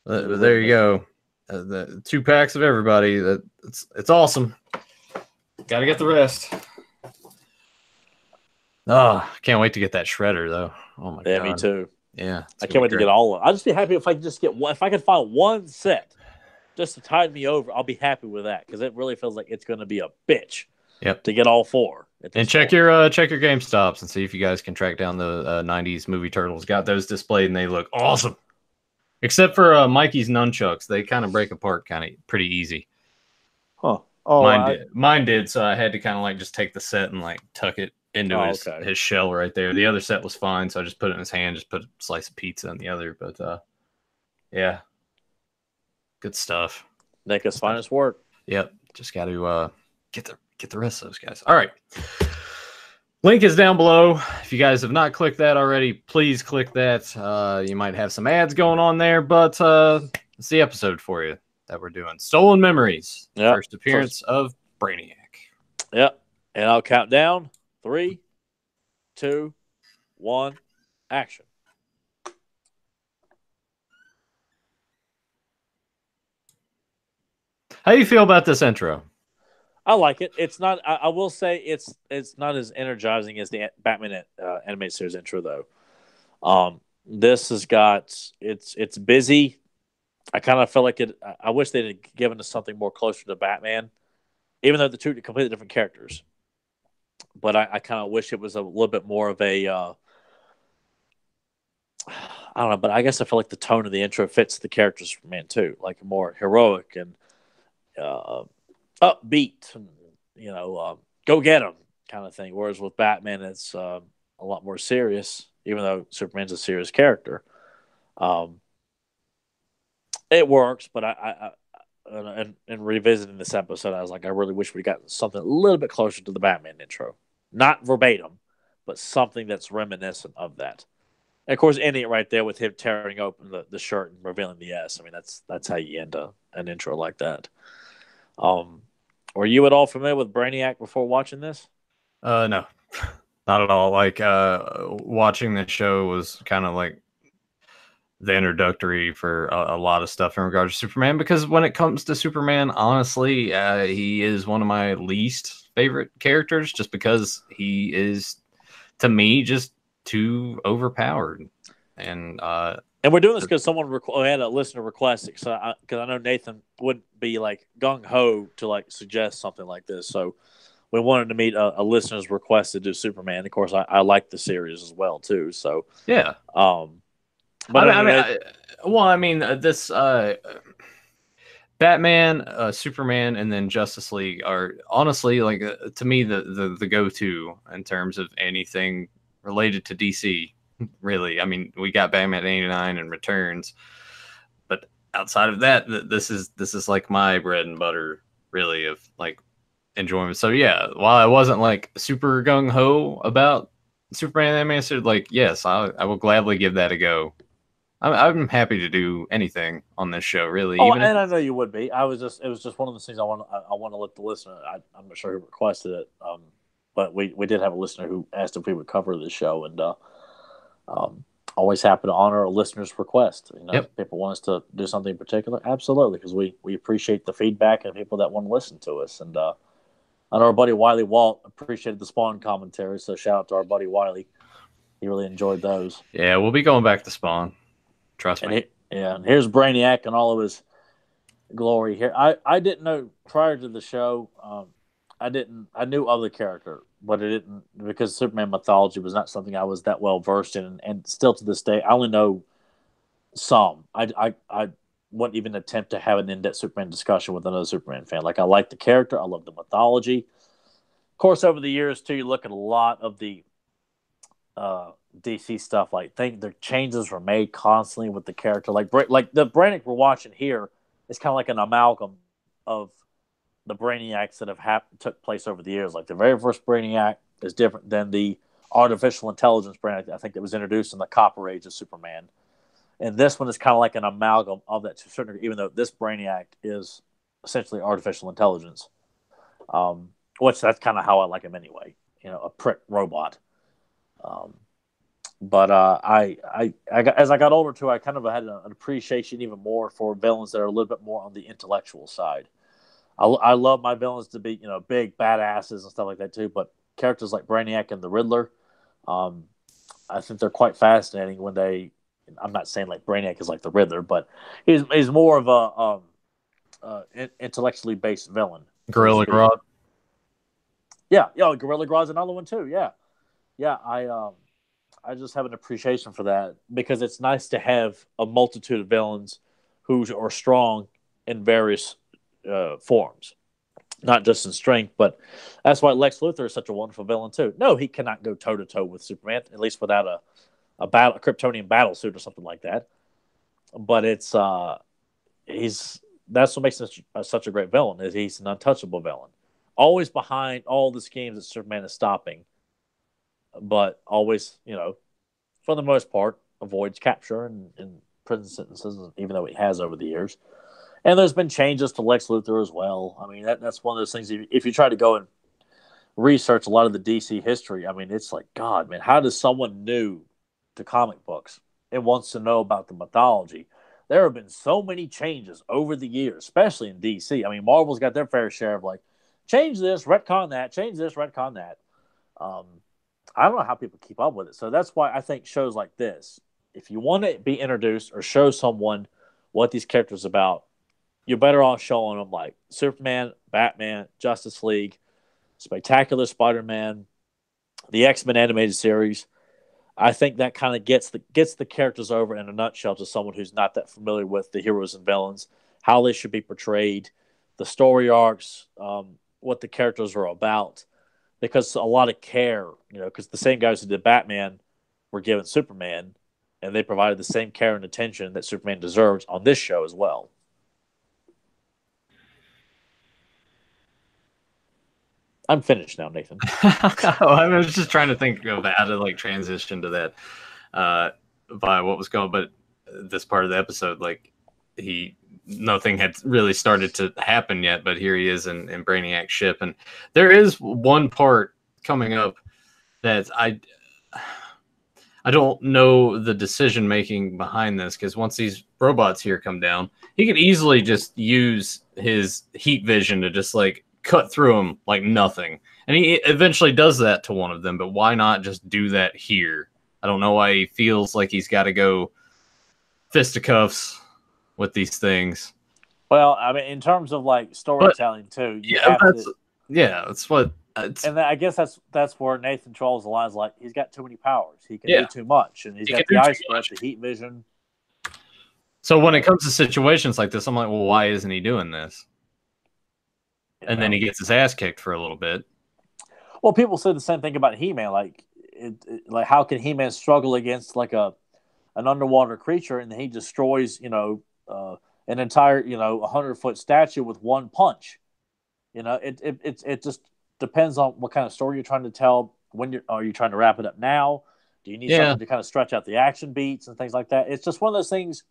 There you go. The 2-packs of everybody. It's awesome. Got to get the rest. Oh, can't wait to get that shredder though. Oh my god. Yeah, me too. Yeah, I can't wait to get all of them. I'll just be happy if I can just get one. If I can find one set just to tide me over, I'll be happy with that because it really feels like it's going to be a bitch. Yep. To get all 4. And check your GameStops and see if you guys can track down the 90s movie Turtles. Got those displayed and they look awesome. Except for Mikey's nunchucks, they kind of break apart pretty easy. Huh. Oh, Mine did. So I had to kind of like just take the set and like tuck it into Oh, his okay. his shell right there. The other set was fine, so I just put it in his hand, just put a slice of pizza in the other. But yeah, good stuff. Nick's Good stuff. finest work. Yep, just got to get the rest of those guys. All right. Link is down below. If you guys have not clicked that already, please click that. You might have some ads going on there, but it's the episode for you that we're doing. Stolen Memories, Yep. first appearance of Brainiac. Yep. And I'll count down. 3, 2, 1, action. How do you feel about this intro? I like it. It's not. I will say it's not as energizing as the Batman animated series intro though. This has got it's busy. I kind of feel like it. I wish they'd given us something more closer to Batman, even though the two are completely different characters. But I kind of wish it was a little bit more of a. I don't know, but I guess I feel like the tone of the intro fits the characters from Man too, like more heroic and uh, upbeat, and go get him kind of thing. Whereas with Batman, it's a lot more serious, even though Superman's a serious character. Um, it works, but and revisiting this episode, I was like, I really wish we got something a little bit closer to the Batman intro, not verbatim, but something that's reminiscent of that. And of course, ending it right there with him tearing open the shirt and revealing the S. I mean, that's how you end an intro like that. Um, were you at all familiar with Brainiac before watching this? No, not at all. Like watching this show was kind of like the introductory for a lot of stuff in regards to Superman, because when it comes to Superman, honestly, he is one of my least favorite characters, just because he is, to me, just too overpowered. And we're doing this because someone had a listener request it, so because I know Nathan wouldn't be like gung ho to like suggest something like this, so we wanted to meet a listener's request to do Superman. Of course, I like the series as well too. So yeah, but this Batman, Superman, and then Justice League are honestly, like, to me, the go-to in terms of anything related to DC. Really, I mean, we got Batman '89 and Returns, but outside of that, this is like my bread and butter, really, of like enjoyment. So yeah, while I wasn't like super gung ho about Superman animated, like, yes, I will gladly give that a go. I'm happy to do anything on this show, really. oh, Even if and I know you would be. It was just one of those things I want to let the listener. I'm not sure who requested it, but we did have a listener who asked if we would cover the show, and always happy to honor a listener's request. yep, If people want us to do something in particular, absolutely, because we appreciate the feedback and people that want to listen to us. And I know our buddy Wiley Walt appreciated the Spawn commentary, so shout out to our buddy Wiley. He really enjoyed those. yeah, we'll be going back to Spawn. Trust me. And here's Brainiac and all of his glory here. I didn't know prior to the show. I knew of the character, but it didn't, because Superman mythology was not something I was that well versed in, and still to this day I only know some. I wouldn't even attempt to have an in-depth Superman discussion with another Superman fan. Like, I like the character, I love the mythology. Of course, over the years too, you look at a lot of the DC stuff. Like, the changes were made constantly with the character. Like the Brainiac we're watching here is kind of like an amalgam of the Brainiacs that have took place over the years. Like, the very first Brainiac is different than the artificial intelligence Brainiac I think that was introduced in the Copper Age of Superman. And this one is kind of like an amalgam of that to a certain degree, even though this Brainiac is essentially artificial intelligence. Which that's kind of how I like him anyway. A prick robot. But as I got older too, I kind of had an appreciation even more for villains that are a little bit more on the intellectual side. I love my villains to be big badasses and stuff like that too, but characters like Brainiac and the Riddler, I think they're quite fascinating when they. I'm not saying like Brainiac is like the Riddler, but he's more of a intellectually based villain. Gorilla So Grodd. yeah, Gorilla Grodd's another one too. Yeah. I just have an appreciation for that, because it's nice to have a multitude of villains who are strong in various forms. not just in strength, but that's why Lex Luthor is such a wonderful villain too. No, he cannot go toe to toe with Superman, at least without a Kryptonian battle suit or something like that. But he's that's what makes him such a great villain. Is he's an untouchable villain, always behind all the schemes that Superman is stopping, but always, for the most part, avoids capture and prison sentences, even though he has over the years. And there's been changes to Lex Luthor as well. I mean, that's one of those things. If you try to go and research a lot of the DC history, I mean, it's like, God, man, how does someone new to comic books and wants to know about the mythology? There have been so many changes over the years, especially in DC. I mean, Marvel's got their fair share of like, change this, retcon that, change this, retcon that. Um, I don't know how people keep up with it. So that's why I think shows like this, if you want to be introduced or show someone what these characters are about, you're better off showing them like Superman, Batman, Justice League, Spectacular Spider-Man, the X-Men animated series. I think that kind of gets the characters over in a nutshell to someone who's not that familiar with the heroes and villains, how they should be portrayed, the story arcs, what the characters are about. Because a lot of care, because the same guys who did Batman were given Superman, and they provided the same care and attention that Superman deserves on this show as well. I'm finished now, Nathan. I was just trying to think of how to like transition to that by what was going, but this part of the episode, like nothing had really started to happen yet, but here he is in Brainiac's ship, and there is one part coming up that I don't know the decision making behind this, because once these robots here come down, he could easily just use his heat vision to just like cut through them like nothing. And he eventually does that to one of them, but why not just do that here? I don't know why he feels like he's got to go fisticuffs with these things. Well, I mean, in terms of like storytelling too, that's what. And I guess that's where Nathan trolls the lines. Like, he's got too many powers. He can do too much, and he's got the ice breath, the heat vision. So when it comes to situations like this, I'm like, well, why isn't he doing this? And then he gets his ass kicked for a little bit. Well, people say the same thing about He-Man. Like, how can He-Man struggle against like an underwater creature, and then he destroys, an entire, 100-foot statue with one punch? It just depends on what kind of story you're trying to tell. Are you trying to wrap it up now? Do you need something to kind of stretch out the action beats and things like that? It's just one of those things.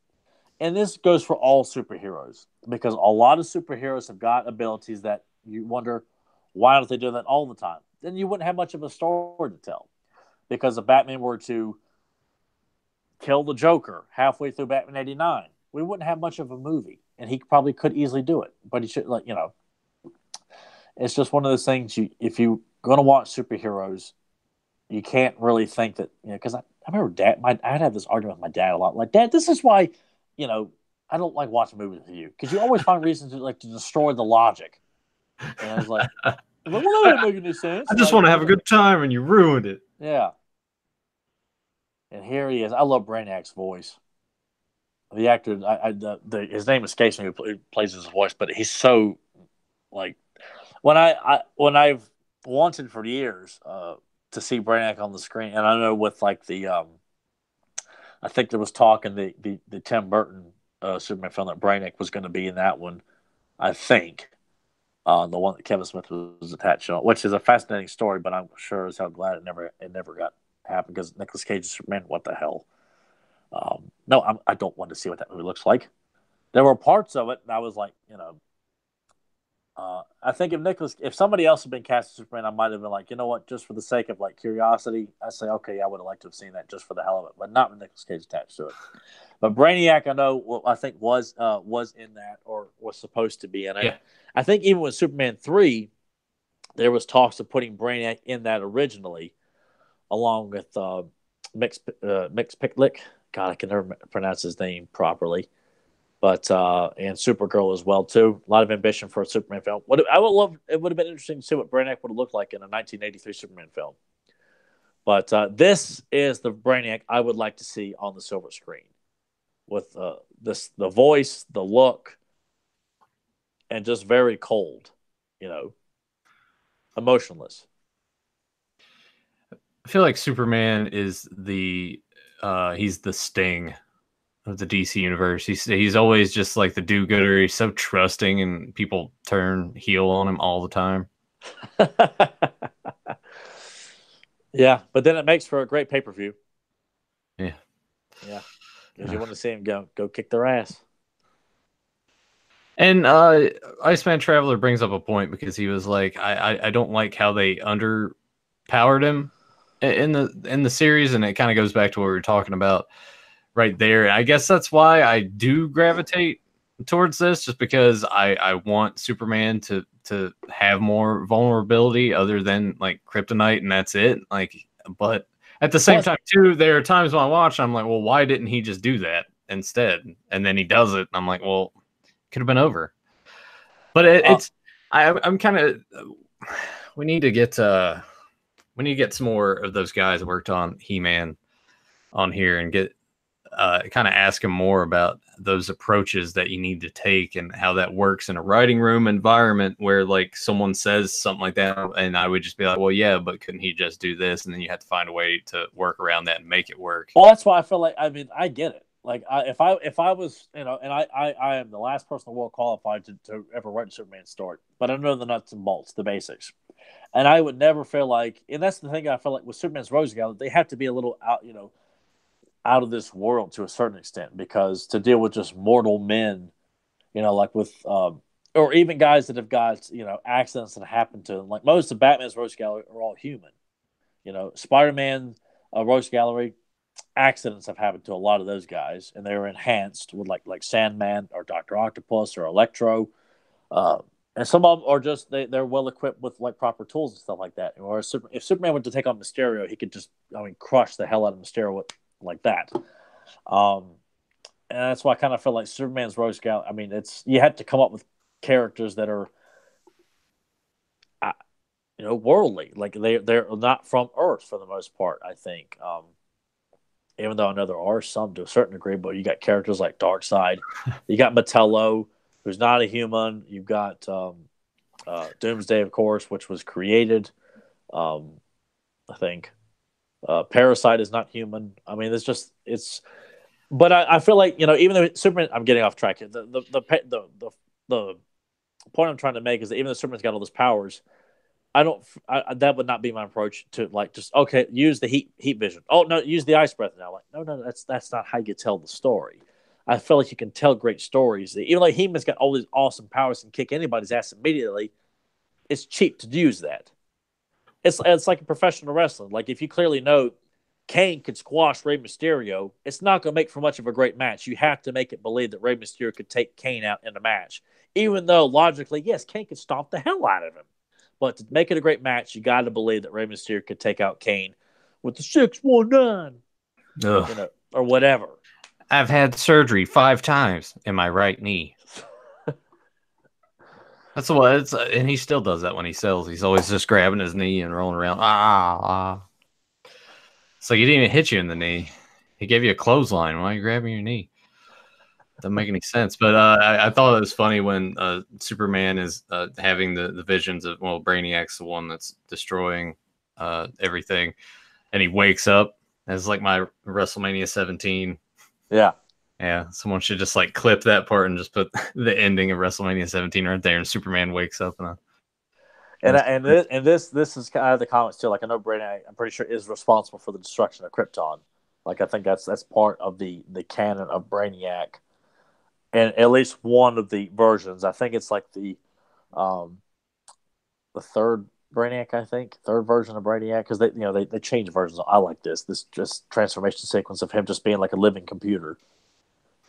And this goes for all superheroes, because a lot of superheroes have got abilities that you wonder, why don't they do that all the time? Then you wouldn't have much of a story to tell. Because if Batman were to kill the Joker halfway through Batman 89, we wouldn't have much of a movie. And he probably could easily do it. But he should, it's just one of those things. If you're going to watch superheroes, you can't really think that, because I remember I'd have this argument with my dad a lot. Like, Dad, this is why, I don't like watching movies with you, because you always find reasons to destroy the logic. And I was like, well, that doesn't make any sense. I just want to have a good time, and you ruined it. Yeah. And here he is. I love Brainiac's voice. The actor, his name escapes me who plays his voice, but he's so like, when I've wanted for years to see Brainiac on the screen, and I know with like I think there was talk in the Tim Burton Superman film that Brainiac was going to be in that one. I think the one that Kevin Smith was attached to, which is a fascinating story, but I'm sure as hell glad it never got happened, because Nicolas Cage's Superman, what the hell? No, I don't want to see what that movie looks like. There were parts of it, and I was like, I think if somebody else had been cast as Superman, I might have been like, you know what, just for the sake of like curiosity, I say, okay, I would have liked to have seen that just for the hell of it, but not with Nicolas Cage attached to it. But Brainiac, I know, I think was in that, or was supposed to be in it. Yeah. I think even with Superman 3, there was talks of putting Brainiac in that originally, along with Mix Picklick. God, I can never pronounce his name properly. But and Supergirl as well too. A lot of ambition for a Superman film. It would have been interesting to see what Brainiac would have looked like in a 1983 Superman film. But this is the Brainiac I would like to see on the silver screen, with the voice, the look, and just very cold. emotionless. I feel like Superman is he's the Sting of the DC universe. He's always just like the do-gooder. He's so trusting, and people turn heel on him all the time. Yeah, but then it makes for a great pay-per-view. Yeah, yeah, because you want to see him go kick their ass. And Iceman Traveler brings up a point because he was like, I don't like how they underpowered him in the series, and it kind of goes back to what we were talking about right there. I guess that's why I do gravitate towards this, just because I want Superman to have more vulnerability other than like kryptonite, and that's it. Like, but at the same time too, there are times when I watch, I'm like, well, why didn't he just do that instead? And then he does it, and I'm like, well, could have been over. But I'm kind of we need to get some more of those guys that worked on He-Man on here and get kind of ask him more about those approaches that you need to take and how that works in a writing room environment where like someone says something like that, and I would just be like, well, yeah, but couldn't he just do this? And then you have to find a way to work around that and make it work. Well, that's why I feel like, I mean, I get it. Like, if I was, and I am the last person in the world qualified to ever write a Superman story, but I know the nuts and bolts, the basics, and I would never feel like, and that's the thing I feel like with Superman's Rose Gallery, they have to be a little out of this world to a certain extent, because to deal with just mortal men, like with or even guys that have got accidents that happen to them, like most of Batman's Rose Gallery are all human. Spider-Man Rose Gallery, accidents have happened to a lot of those guys, and they're enhanced with like Sandman or Doctor Octopus or Electro, uh, and some of them are just they're well equipped with like proper tools and stuff like that. Or if Superman were to take on Mysterio, he could just crush the hell out of Mysterio like that. Um, and that's why I kind of feel like Superman's Rose Gallery. I mean, you had to come up with characters that are worldly, like they're not from Earth for the most part, I think. Even though I know there are some to a certain degree, but you got characters like Darkseid, you got Metallo, who's not a human. You've got Doomsday, of course, which was created. I think Parasite is not human. I mean, but I feel like even though Superman, I'm getting off track here. The point I'm trying to make is that even though Superman's got all those powers, that would not be my approach to like just okay, use the heat vision. Oh no, use the ice breath now. Like no, that's not how you tell the story. I feel like you can tell great stories. Even like He-Man's got all these awesome powers and kick anybody's ass immediately. It's cheap to use that. It's like a professional wrestling. Like if you clearly know Kane could squash Rey Mysterio, it's not going to make for much of a great match. You have to make it believe that Rey Mysterio could take Kane out in a match, even though logically, yes, Kane could stomp the hell out of him. But to make it a great match, you got to believe that Rey Mysterio could take out Kane with the 619, or whatever. I've had surgery 5 times in my right knee. That's what it's, and he still does that when he sells. He's always just grabbing his knee and rolling around. So he didn't even hit you in the knee. He gave you a clothesline. Why are you grabbing your knee? Doesn't make any sense. But I thought it was funny when Superman is having the visions of, well, Brainiac's the one that's destroying everything, and he wakes up. It's like my WrestleMania 17. Yeah. Yeah, someone should just like clip that part and just put the ending of WrestleMania 17 right there, and Superman wakes up. This is kind of the comments too. Like I know Brainiac, I'm pretty sure is responsible for the destruction of Krypton. Like I think that's part of the canon of Brainiac, and at least one of the versions. I think it's like the third Brainiac. I think third version of Brainiac, because they change versions. I like this just transformation sequence of him just being like a living computer.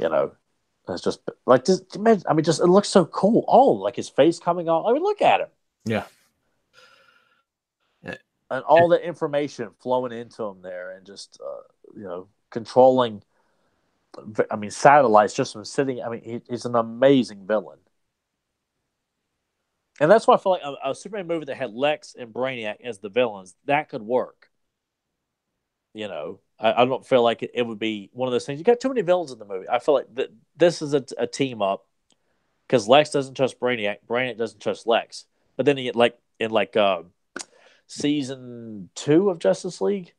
It's just like this. I mean, just it looks so cool. Oh, like his face coming on. I mean, look at him. Yeah. And all the information flowing into him there, and just controlling. I mean, satellites just from sitting. I mean, he's an amazing villain, and that's why I feel like a Superman movie that had Lex and Brainiac as the villains that could work. I don't feel like it would be one of those things. You got too many villains in the movie. I feel like this is a team up, because Lex doesn't trust Brainiac. Brainiac doesn't trust Lex. But then he in season 2 of Justice League.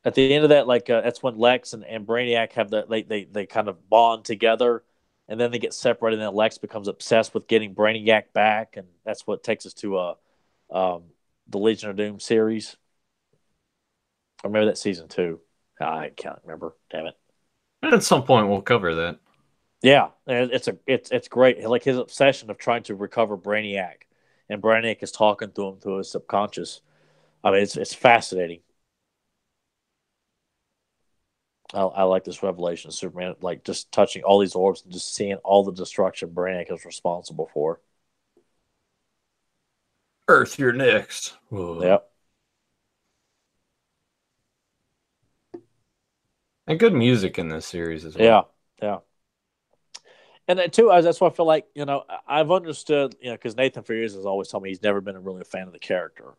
At the end of that, that's when Lex and Brainiac have they kind of bond together, and then they get separated. And then Lex becomes obsessed with getting Brainiac back, and that's what takes us to the Legion of Doom series, or maybe that's season 2. I can't remember. Damn it. At some point, we'll cover that. Yeah, it's great. Like his obsession of trying to recover Brainiac, and Brainiac is talking to him through his subconscious. I mean, it's fascinating. I like this revelation of Superman, like just touching all these orbs and just seeing all the destruction Brainiac is responsible for. Earth, you're next. Whoa. Yep. And good music in this series as well. Yeah. And then too, that's why I feel like I've understood because Nathan for years has always told me he's never been really a fan of the character.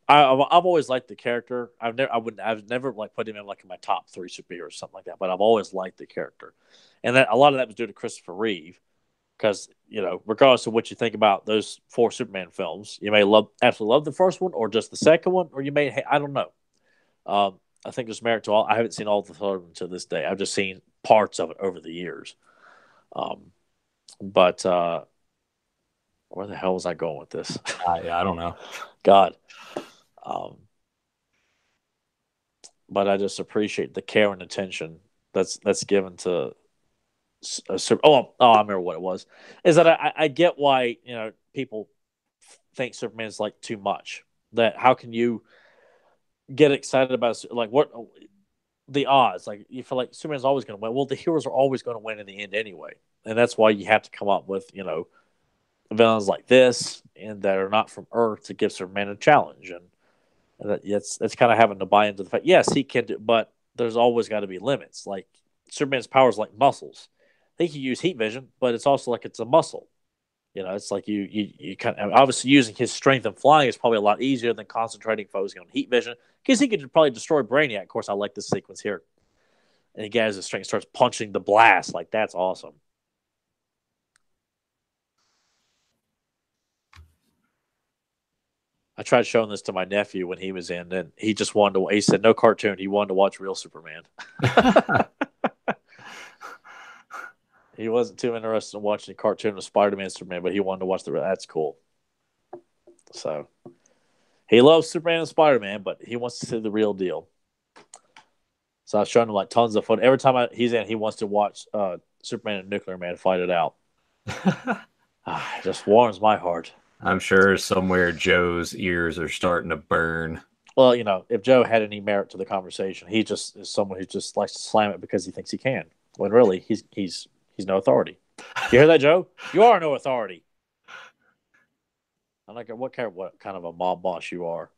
I've always liked the character. I've never like put him in like in my top 3 superheroes or something like that. But I've always liked the character, and a lot of that was due to Christopher Reeve. Because regardless of what you think about those 4 Superman films, you may absolutely love the first one or just the second one, or you may I don't know. I think there's merit to all. I haven't seen all the third one to this day. I've just seen parts of it over the years. But where the hell was I going with this? I don't know. God. But I just appreciate the care and attention that's given to. I remember what it was. Is that I get why people think Superman's like too much. That how can you get excited about like what the odds? Like you feel like Superman's always going to win. Well, the heroes are always going to win in the end anyway, and that's why you have to come up with villains like this and that are not from Earth to give Superman a challenge, and that's kind of having to buy into the fact. Yes, he can do, but there's always got to be limits. Like Superman's powers like muscles. He can use heat vision, but it's also like it's a muscle. It's like you kind of obviously using his strength and flying is probably a lot easier than concentrating focusing on heat vision because he could probably destroy Brainiac. Of course, I like this sequence here, and he gets his strength, starts punching the blast. Like that's awesome. I tried showing this to my nephew when he was in, and he just wanted to. He said no cartoon. He wanted to watch real Superman. He wasn't too interested in watching a cartoon of Spider-Man, Superman, but he wanted to watch that's cool. So he loves Superman and Spider-Man, but he wants to see the real deal. So I was showing him like tons of fun. Every time he's in, he wants to watch Superman and Nuclear Man fight it out. It just warms my heart. I'm sure somewhere Joe's ears are starting to burn. Well, if Joe had any merit to the conversation, he just is someone who just likes to slam it because he thinks he can. When really he's no authority. You hear that, Joe? You are no authority. I don't care what kind of a mob boss you are.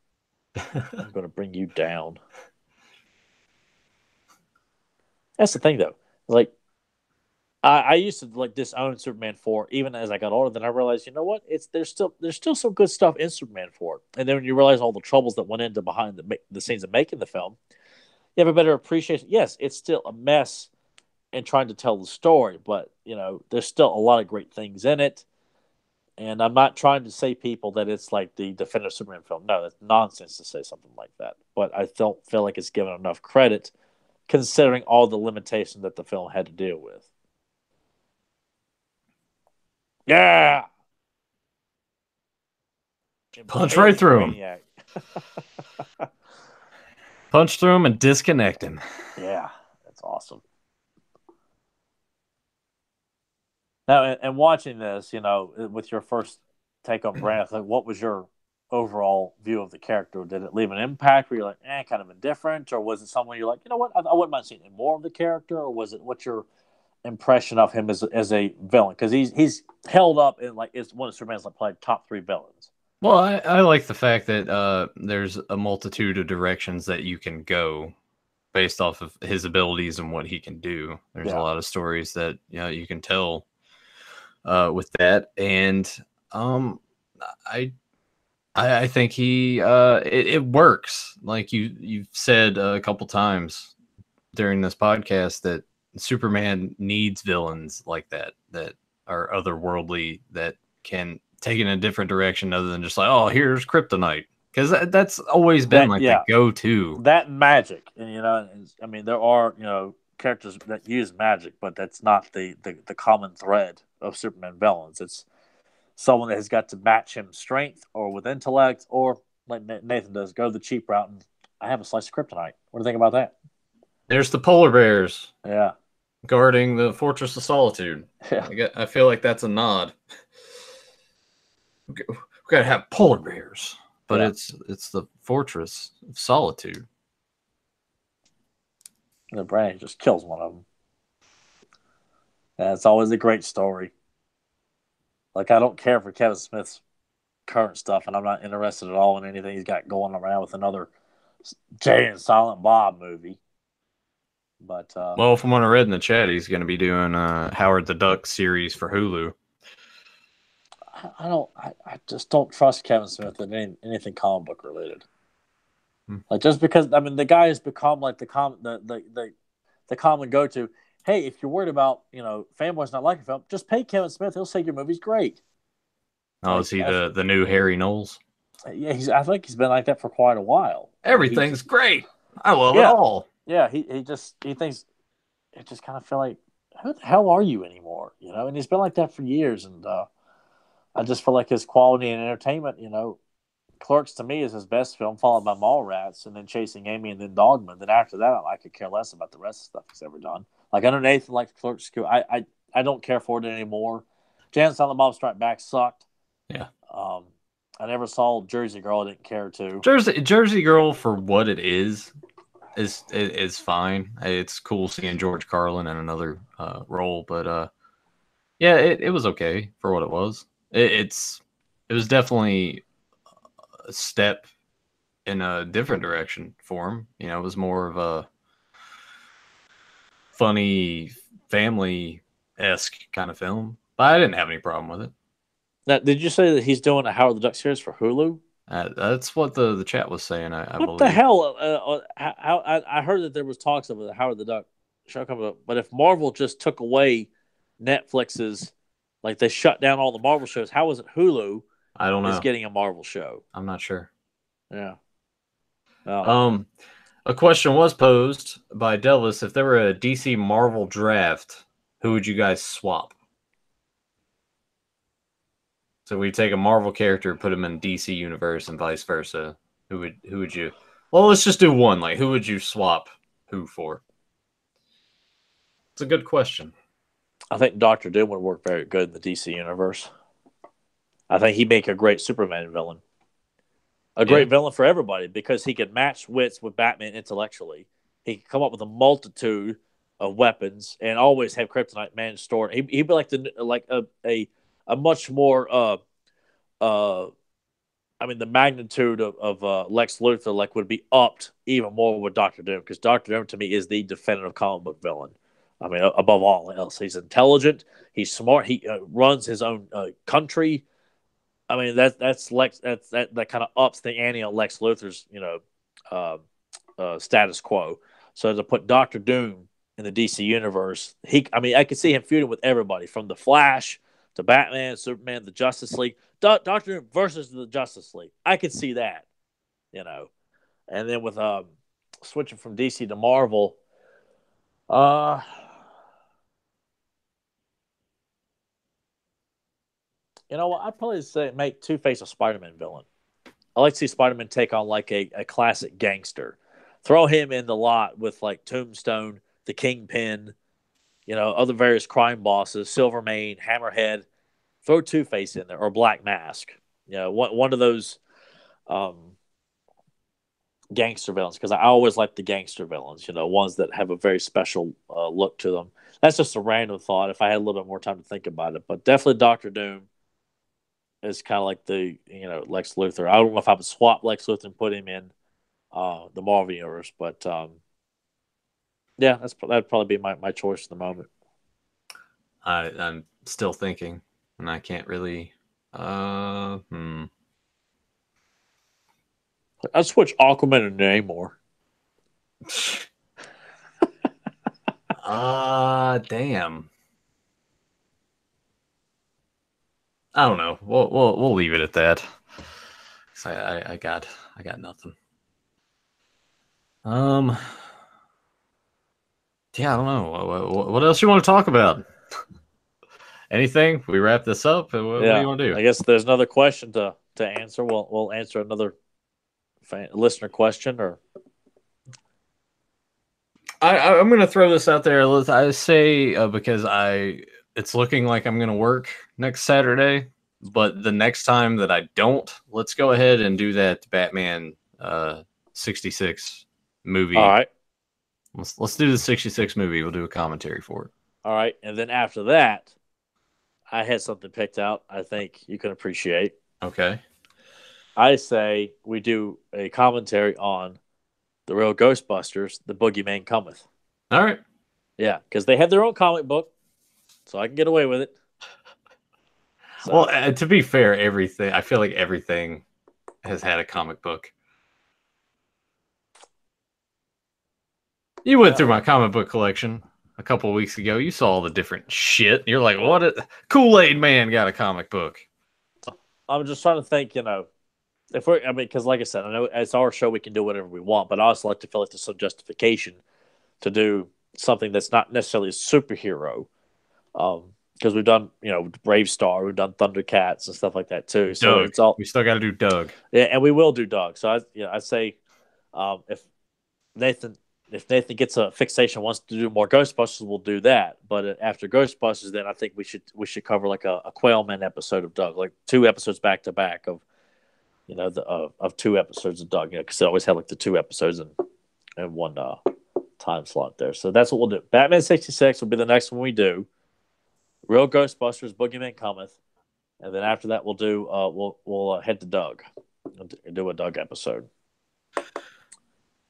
I'm going to bring you down. That's the thing, though. Like, I used to like disown Superman 4 even as I got older. Then I realized, you know what? There's still some good stuff in Superman 4. And then when you realize all the troubles that went into behind the scenes of making the film, you have a better appreciation. Yes, it's still a mess and trying to tell the story, but there's still a lot of great things in it. And I'm not trying to say people that it's like the definitive Superman film. No, that's nonsense to say something like that. But I don't feel like it's given enough credit considering all the limitations that the film had to deal with. Yeah. Punch right through him. Punch through him and disconnect him. Yeah, that's awesome. Now, and watching this, with your first take on Brand, like, what was your overall view of the character? Did it leave an impact? Were you like, kind of indifferent, or was it someone you're like, you know what, I wouldn't mind seeing more of the character, or was it what's your impression of him as a villain? Because he's held up in like it's one of Superman's like probably top 3 villains. Well, I like the fact that there's a multitude of directions that you can go based off of his abilities and what he can do. There's a lot of stories that you can tell with that, and I think it works. Like you've said a couple times during this podcast that Superman needs villains like that are otherworldly, that can taken a different direction other than just like, oh, here's kryptonite, because that's always been That like the yeah, go-to. that magic, and I mean, there are characters that use magic, but that's not the common thread of Superman villains. It's someone that has got to match him strength or with intellect, or like Nathan does, go the cheap route. And I have a slice of kryptonite. What do you think about that? There's the polar bears Yeah, guarding the Fortress of Solitude. yeah, I feel like that's a nod. We gotta have polar bears, but yeah. it's the Fortress of Solitude. The brain just kills one of them. Yeah, it's always a great story. Like I don't care for Kevin Smith's current stuff, and I'm not interested at all in anything he's got going around with another Jay and Silent Bob movie. But Well, from what I read in the chat, he's going to be doing Howard the Duck series for Hulu. I don't. I just don't trust Kevin Smith in anything comic book related. Like just because I mean the guy has become like the common go to. Hey, if you're worried about fanboys not liking film, just pay Kevin Smith. He'll say your movie's great. Oh, Like is he the new Harry Knowles? yeah, I think he's been like that for quite a while. I mean, Everything's great. I love it yeah, all. yeah. He thinks it just kind of feel like who the hell are you anymore? And he's been like that for years. And I just feel like his quality and entertainment. Clerks to me is his best film, followed by Mallrats, and then Chasing Amy, and then Dogma. Then after that, I could care less about the rest of the stuff he's ever done. Like I know Nathan liked Clerks too. I don't care for it anymore. Jan Silent Bob Strike Back sucked. Yeah. I never saw Jersey Girl. I didn't care to. Jersey Girl, for what it is fine. It's cool seeing George Carlin in another role, but yeah, it was okay for what it was. It was definitely a step in a different direction for him. It was more of a funny family esque kind of film, but I didn't have any problem with it. Now, did you say that he's doing a Howard the Duck series for Hulu? That's what the chat was saying. I What the believe. hell? I heard that there was talks of a Howard the Duck show coming up, but if Marvel just took away Netflix's, like they shut down all the Marvel shows, how is it Hulu I don't is know. getting a Marvel show? I'm not sure. Yeah. Oh. A question was posed by Delvis: if there were a DC Marvel draft, who would you guys swap? So we take a Marvel character, put him in DC universe, and vice versa. Who would you? Well, let's just do one. Like, who would you swap who for? It's a good question. I think Doctor Doom would work very good in the DC universe. I think he'd make a great Superman villain. A great villain for everybody because he could match wits with Batman intellectually. He could come up with a multitude of weapons and always have Kryptonite man stored. He'd be like a much more I mean the magnitude of Lex Luthor would be upped even more with Doctor Doom because Doctor Doom to me is the definitive comic book villain. I mean above all else, he's intelligent, he's smart, he runs his own country. I mean that's Lex. That kind of ups the ante on Lex Luthor's uh, status quo. So to put Doctor Doom in the DC universe, I could see him feuding with everybody from the Flash to Batman, Superman, the Justice League. Doctor Doom versus the Justice League. I could see that, And then with switching from DC to Marvel, uh, what? I'd probably say make Two-Face a Spider-Man villain. I like to see Spider-Man take on like a classic gangster. Throw him in the lot with like Tombstone, the Kingpin, other various crime bosses, Silvermane, Hammerhead. Throw Two-Face in there or Black Mask. One of those gangster villains because I always like the gangster villains. Ones that have a very special look to them. That's just a random thought. If I had a little bit more time to think about it, but definitely Doctor Doom is kind of like the Lex Luthor. I don't know if I would swap Lex Luthor and put him in the Marvel universe, but yeah, that'd probably be my choice at the moment. I'm still thinking, and I can't really. I'd switch Aquaman and Namor. Damn. I don't know. We'll leave it at that. I got nothing. Yeah, I don't know. What else you want to talk about? Anything? We wrap this up. What do Yeah, you want to do? I guess there's another question to answer. We'll answer another listener question, or I'm going to throw this out there. I say because it's looking like I'm going to work next Saturday, but the next time that I don't, let's go ahead and do that Batman 66 movie. all right, Let's do the 66 movie. We'll do a commentary for it. all right, and then after that, I had something picked out. I think you can appreciate. Okay. I say we do a commentary on the real Ghostbusters, The Boogeyman Cometh. All right. Yeah, because they have their own comic book, so I can get away with it. So, well, to be fair, I feel like everything has had a comic book. You went through my comic book collection a couple of weeks ago. You saw all the different shit. You're like, what? Kool-Aid Man got a comic book. I'm just trying to think, if because like I said, I know it's our show, we can do whatever we want, but I also like to feel like there's some justification to do something that's not necessarily a superhero. Because we've done, Brave Star, we've done Thundercats and stuff like that too. So Doug. it's all We still got to do Doug. Yeah, and we will do Doug. So I'd say, if Nathan gets a fixation, wants to do more Ghostbusters, we'll do that. But after Ghostbusters, then I think we should cover like a Quailman episode of Doug, like 2 episodes back to back of of 2 episodes of Doug. Because they always had like the 2 episodes in one time slot there. So that's what we'll do. Batman 66 will be the next one we do. Real Ghostbusters, Boogeyman Cometh, and then after that we'll do we'll head to Doug and do a Doug episode.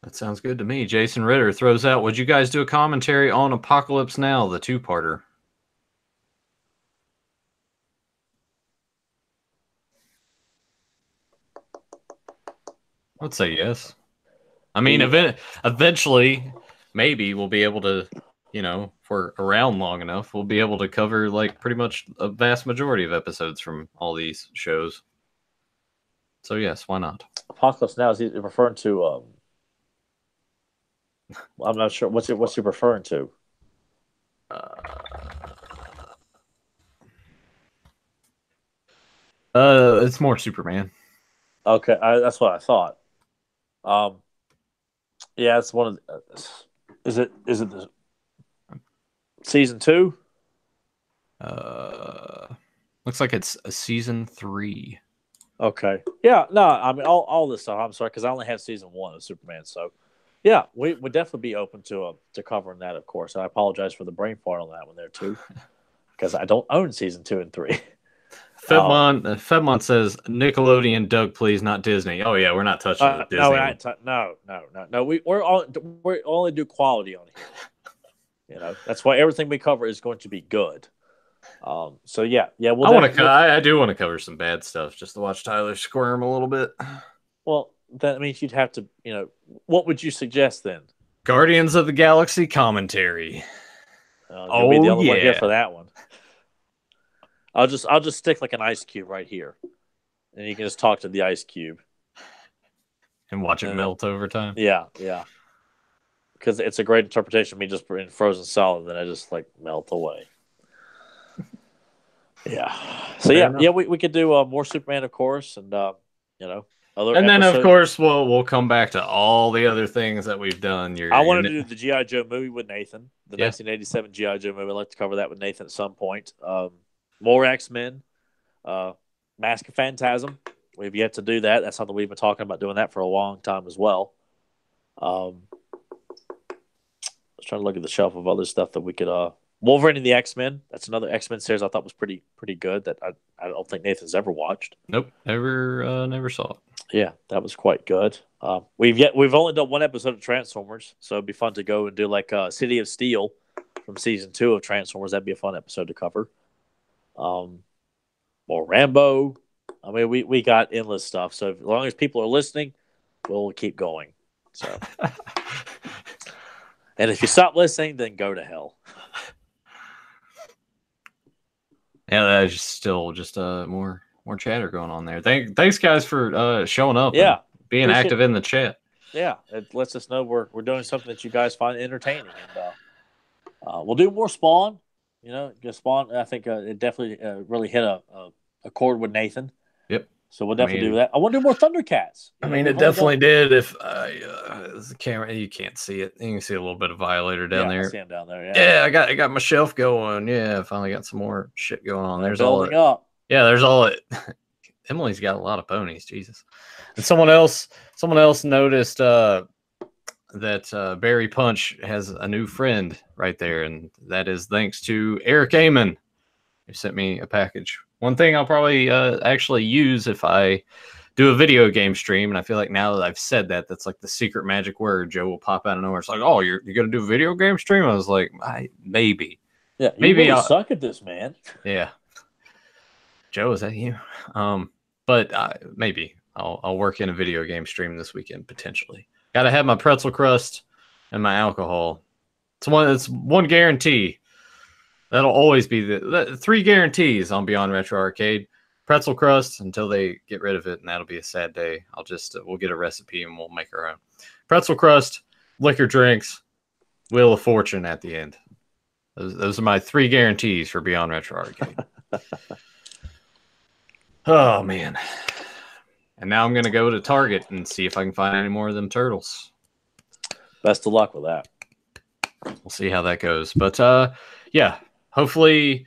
That sounds good to me. Jason Ritter throws out, would you guys do a commentary on Apocalypse Now, the 2-parter? I'd say yes. I mean, eventually, maybe we'll be able to, if we're around long enough, we'll be able to cover like pretty much a vast majority of episodes from all these shows. So yes, why not? Apocalypse Now, is he referring to? I'm not sure. What's he referring to? It's more Superman. Okay, that's what I thought. Yeah, it's one of. Is it the season 2? Looks like it's a season 3. Okay. Yeah. No, I mean all this stuff. I'm sorry because I only have season 1 of Superman. So, yeah, we would definitely be open to covering that. Of course, I apologize for the brain fart on that one there too, because I don't own season 2 and 3. Fedmont says Nickelodeon, Doug, please, not Disney. Oh yeah, we're not touching the Disney. No. We only do quality on here. That's why everything we cover is going to be good. So yeah. I do want to cover some bad stuff just to watch Tyler squirm a little bit. Well, that means you'd have to. What would you suggest then? Guardians of the Galaxy commentary. You'll be the only one here for that one. I'll just stick like an ice cube right here, and you can just talk to the ice cube and watch it melt over time. Yeah. Because it's a great interpretation of me just in frozen solid, then I just like melt away. Yeah. So we could do more Superman, of course, and other. And then of course we'll come back to all the other things that we've done. I wanted to do the G.I. Joe movie with Nathan, the 1987 G.I. Joe movie. I'd like to cover that with Nathan at some point. More X-Men, Mask of Phantasm. We've yet to do that. That's something we've been talking about doing that for a long time as well. I was trying to look at the shelf of other stuff that we could. Wolverine and the X-Men. That's another X-Men series I thought was pretty good that I don't think Nathan's ever watched. Nope, never saw it. Yeah, that was quite good. We've only done 1 episode of Transformers, so it'd be fun to go and do like City of Steel from season 2 of Transformers. That'd be a fun episode to cover. More Rambo. I mean, we got endless stuff. So as long as people are listening, we'll keep going. So, and if you stop listening, then go to hell. Yeah, that's still just more chatter going on there. Thanks guys for showing up and Yeah, being appreciate. active in the chat. Yeah, it lets us know we're doing something that you guys find entertaining, and we'll do more Spawn. You know, because Spawn. I think it definitely really hit a chord with Nathan. Yep. So we'll definitely do that. I want to do more Thundercats. I mean, it definitely did. If the camera, you can't see it. You can see a little bit of Violator down there. I see him down there. Yeah, I got my shelf going. Yeah, I finally got some more shit going on. There's building all up. Yeah, there's all it. Emily's got a lot of ponies. Jesus. And someone else noticed that Barry Punch has a new friend right there, and that is thanks to Eric Amon, who sent me a package. One thing I'll probably actually use if I do a video game stream, and I feel like now that I've said that, that's like the secret magic word. Joe will pop out of nowhere. It's like, oh, you're gonna do a video game stream? I was like, maybe. Yeah, maybe really suck at this, man. Yeah. Joe, is that you? But maybe I'll work in a video game stream this weekend potentially. Got to have my pretzel crust and my alcohol. It's one guarantee. That'll always be the 3 guarantees on Beyond Retro Arcade. Pretzel crust until they get rid of it, and that'll be a sad day. I'll just we'll get a recipe and we'll make our own. Pretzel crust, liquor drinks, Wheel of Fortune at the end. Those are my 3 guarantees for Beyond Retro Arcade. Oh man. And now I'm gonna go to Target and see if I can find any more of them turtles. Best of luck with that. We'll see how that goes. But yeah, hopefully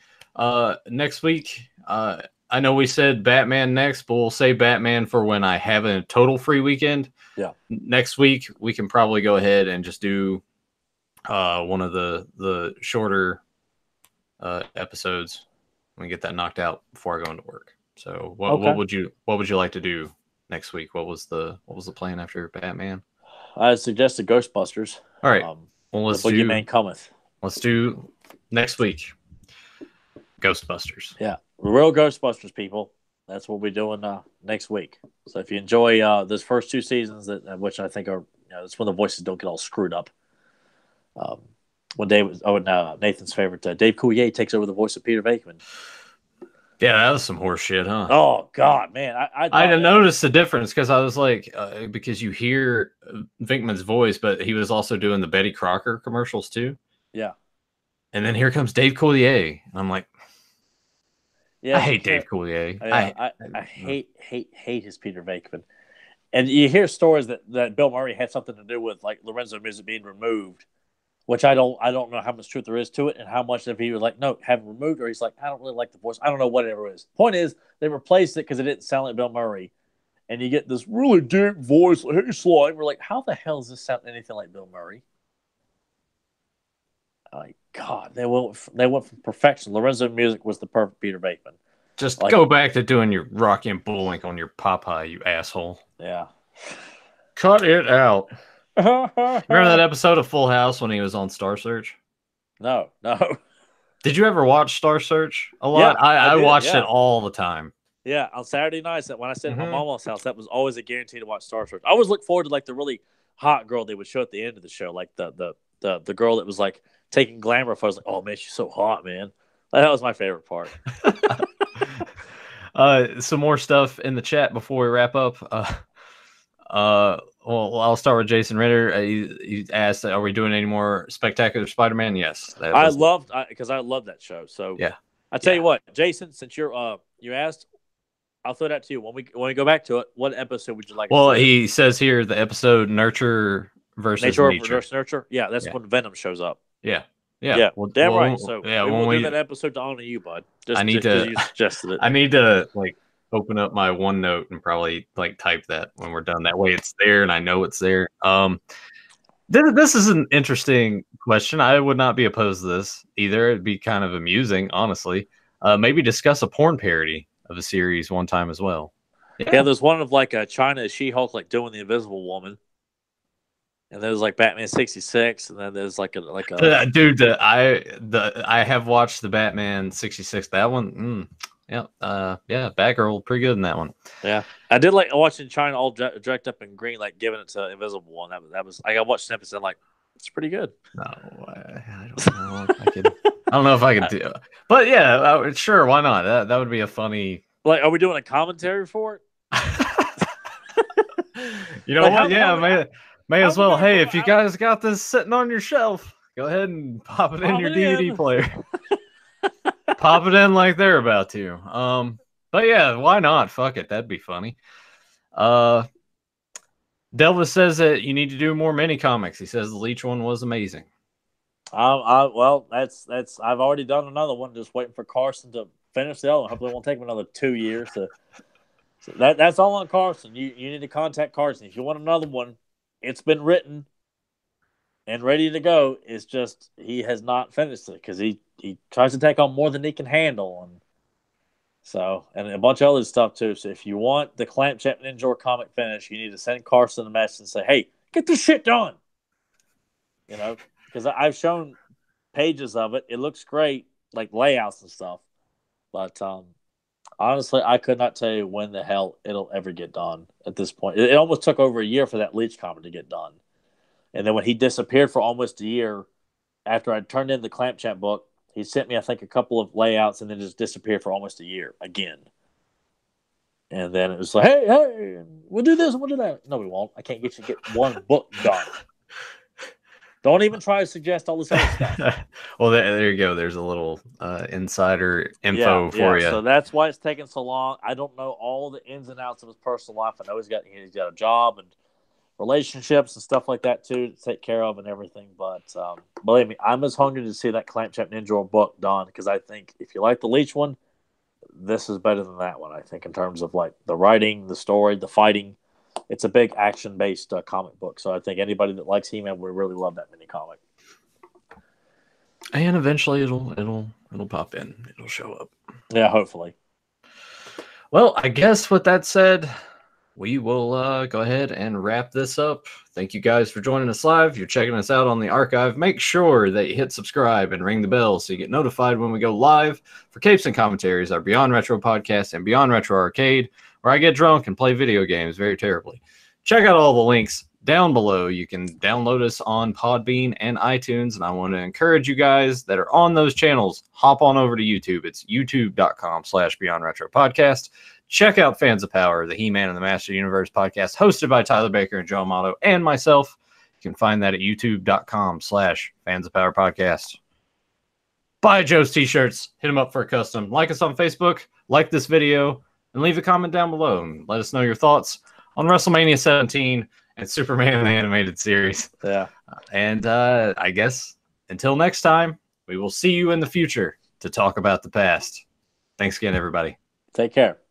next week. I know we said Batman next, but we'll say Batman for when I have a total free weekend. Yeah. Next week we can probably go ahead and just do one of the shorter episodes. We get that knocked out before I go into work. So what would you like to do next week? What was the plan after Batman? I suggested Ghostbusters. All right. Well, let's do Boogeyman Cometh. Let's do next week. Ghostbusters. Yeah, real Ghostbusters, people. That's what we're doing next week. So if you enjoy those first 2 seasons, which I think are, that's when the voices don't get all screwed up. When Nathan's favorite, Dave Coulier takes over the voice of Peter Venkman. Yeah, that was some horse shit, huh? Oh God, man! I didn't notice the difference because I was like, because you hear Venkman's voice, but he was also doing the Betty Crocker commercials too. Yeah. And then here comes Dave Coulier, and I'm like, yeah, I hate Dave Coulier. I hate his Peter Venkman. And you hear stories that Bill Murray had something to do with like Lorenzo Music being removed, which I don't know how much truth there is to it, and how much of he was like, no, have him removed, or he's like, I don't really like the voice. I don't know, whatever it is. Point is, they replaced it because it didn't sound like Bill Murray, and you get this really deep voice, like, hey, Sly. And we're like, how the hell does this sound anything like Bill Murray? Like, God, they went from perfection. Lorenzo Music was the perfect Peter Venkman. Just go back to doing your Rocky and Bullwinkle on your Popeye, you asshole. Yeah. Cut it out. Remember that episode of Full House when he was on Star Search? No. Did you ever watch Star Search a lot? Yeah, I watched it all the time. Yeah, on Saturday nights, when I stayed at my mom's house, that was always a guarantee to watch Star Search. I always look forward to like the really hot girl they would show at the end of the show, like the girl that was like taking glamour photos. Like, oh man, she's so hot, man. That was my favorite part. Some more stuff in the chat before we wrap up. Well, I'll start with Jason Ritter. He asked, "Are we doing any more Spectacular Spider-Man?" Yes, I loved that show. So yeah, I tell you what, Jason, since you asked, I'll throw that to you when we go back to it. What episode would you like? Well, he says here the episode Nurture versus Nature. Versus Nurture. Yeah, that's when Venom shows up. Yeah. Well, damn right. So we'll do that episode to honor you, bud. You suggested it. I need to like open up my OneNote and probably like type that when we're done. That way it's there and I know it's there. This is an interesting question. I would not be opposed to this either. It'd be kind of amusing, honestly. Maybe discuss a porn parody of a series one time as well. Yeah, there's one of like China She-Hulk like doing the Invisible Woman. And there's like Batman 66, and then there's like a dude. I have watched the Batman 66. That one, yeah, Batgirl, pretty good in that one. Yeah, I did like watching China all dressed up in green, like giving it to Invisible One. That was I watched snippets and like it's pretty good. No, I I don't know if I could do, but yeah, sure, why not? That would be a funny. Like, are we doing a commentary for it? You know what? Yeah, may as well. Hey, if you guys got this sitting on your shelf, go ahead and pop it in your DVD player. Pop it in like they're about to. But yeah, why not? Fuck it, that'd be funny. Delva says that you need to do more mini comics. He says the Leech one was amazing. Well, that's I've already done another one. Just waiting for Carson to finish the other one. Hopefully, it won't take him another 2 years to. So that's all on Carson. You need to contact Carson if you want another one. It's been written and ready to go. It's just he has not finished it because he tries to take on more than he can handle, and a bunch of other stuff too. So if you want the Clamptrap Ninja comic finish, you need to send Carson a message and say, "Hey, get this shit done." You know, because I've shown pages of it. It looks great, like layouts and stuff. But honestly, I could not tell you when the hell it'll ever get done at this point. It almost took over a year for that Leech comic to get done. And then when he disappeared for almost a year, after I turned in the Clamptrap book, he sent me, I think, a couple of layouts and then just disappeared for almost a year again. And then it was like, hey, we'll do this and we'll do that. No, we won't. I can't get you to get one book done. Don't even try to suggest all this other stuff. Well, there you go. There's a little insider info for you. So that's why it's taking so long. I don't know all the ins and outs of his personal life. I know he's got a job and relationships and stuff like that too to take care of and everything. But believe me, I'm as hungry to see that Clamptrap Ninja book done because I think if you like the Leech one, this is better than that one. I think in terms of like the writing, the story, the fighting. It's a big action-based comic book, so I think anybody that likes He-Man would really love that mini comic. And eventually, it'll pop in. It'll show up. Yeah, hopefully. Well, I guess with that said, we will go ahead and wrap this up. Thank you guys for joining us live. If you're checking us out on the archive, make sure that you hit subscribe and ring the bell so you get notified when we go live for Capes and Commentaries, our Beyond Retro podcast and Beyond Retro Arcade, where I get drunk and play video games very terribly. Check out all the links down below. You can download us on Podbean and iTunes, and I want to encourage you guys that are on those channels, hop on over to YouTube. It's youtube.com/Beyond Retro Podcast. Check out Fans of Power, the He-Man and the Master Universe podcast, hosted by Tyler Baker and Joe Amato and myself. You can find that at youtube.com/Fans of Power Podcast. Buy Joe's t-shirts. Hit him up for a custom. Like us on Facebook. Like this video. And leave a comment down below and let us know your thoughts on WrestleMania 17 and Superman the Animated Series. Yeah. And I guess until next time, we will see you in the future to talk about the past. Thanks again, everybody. Take care.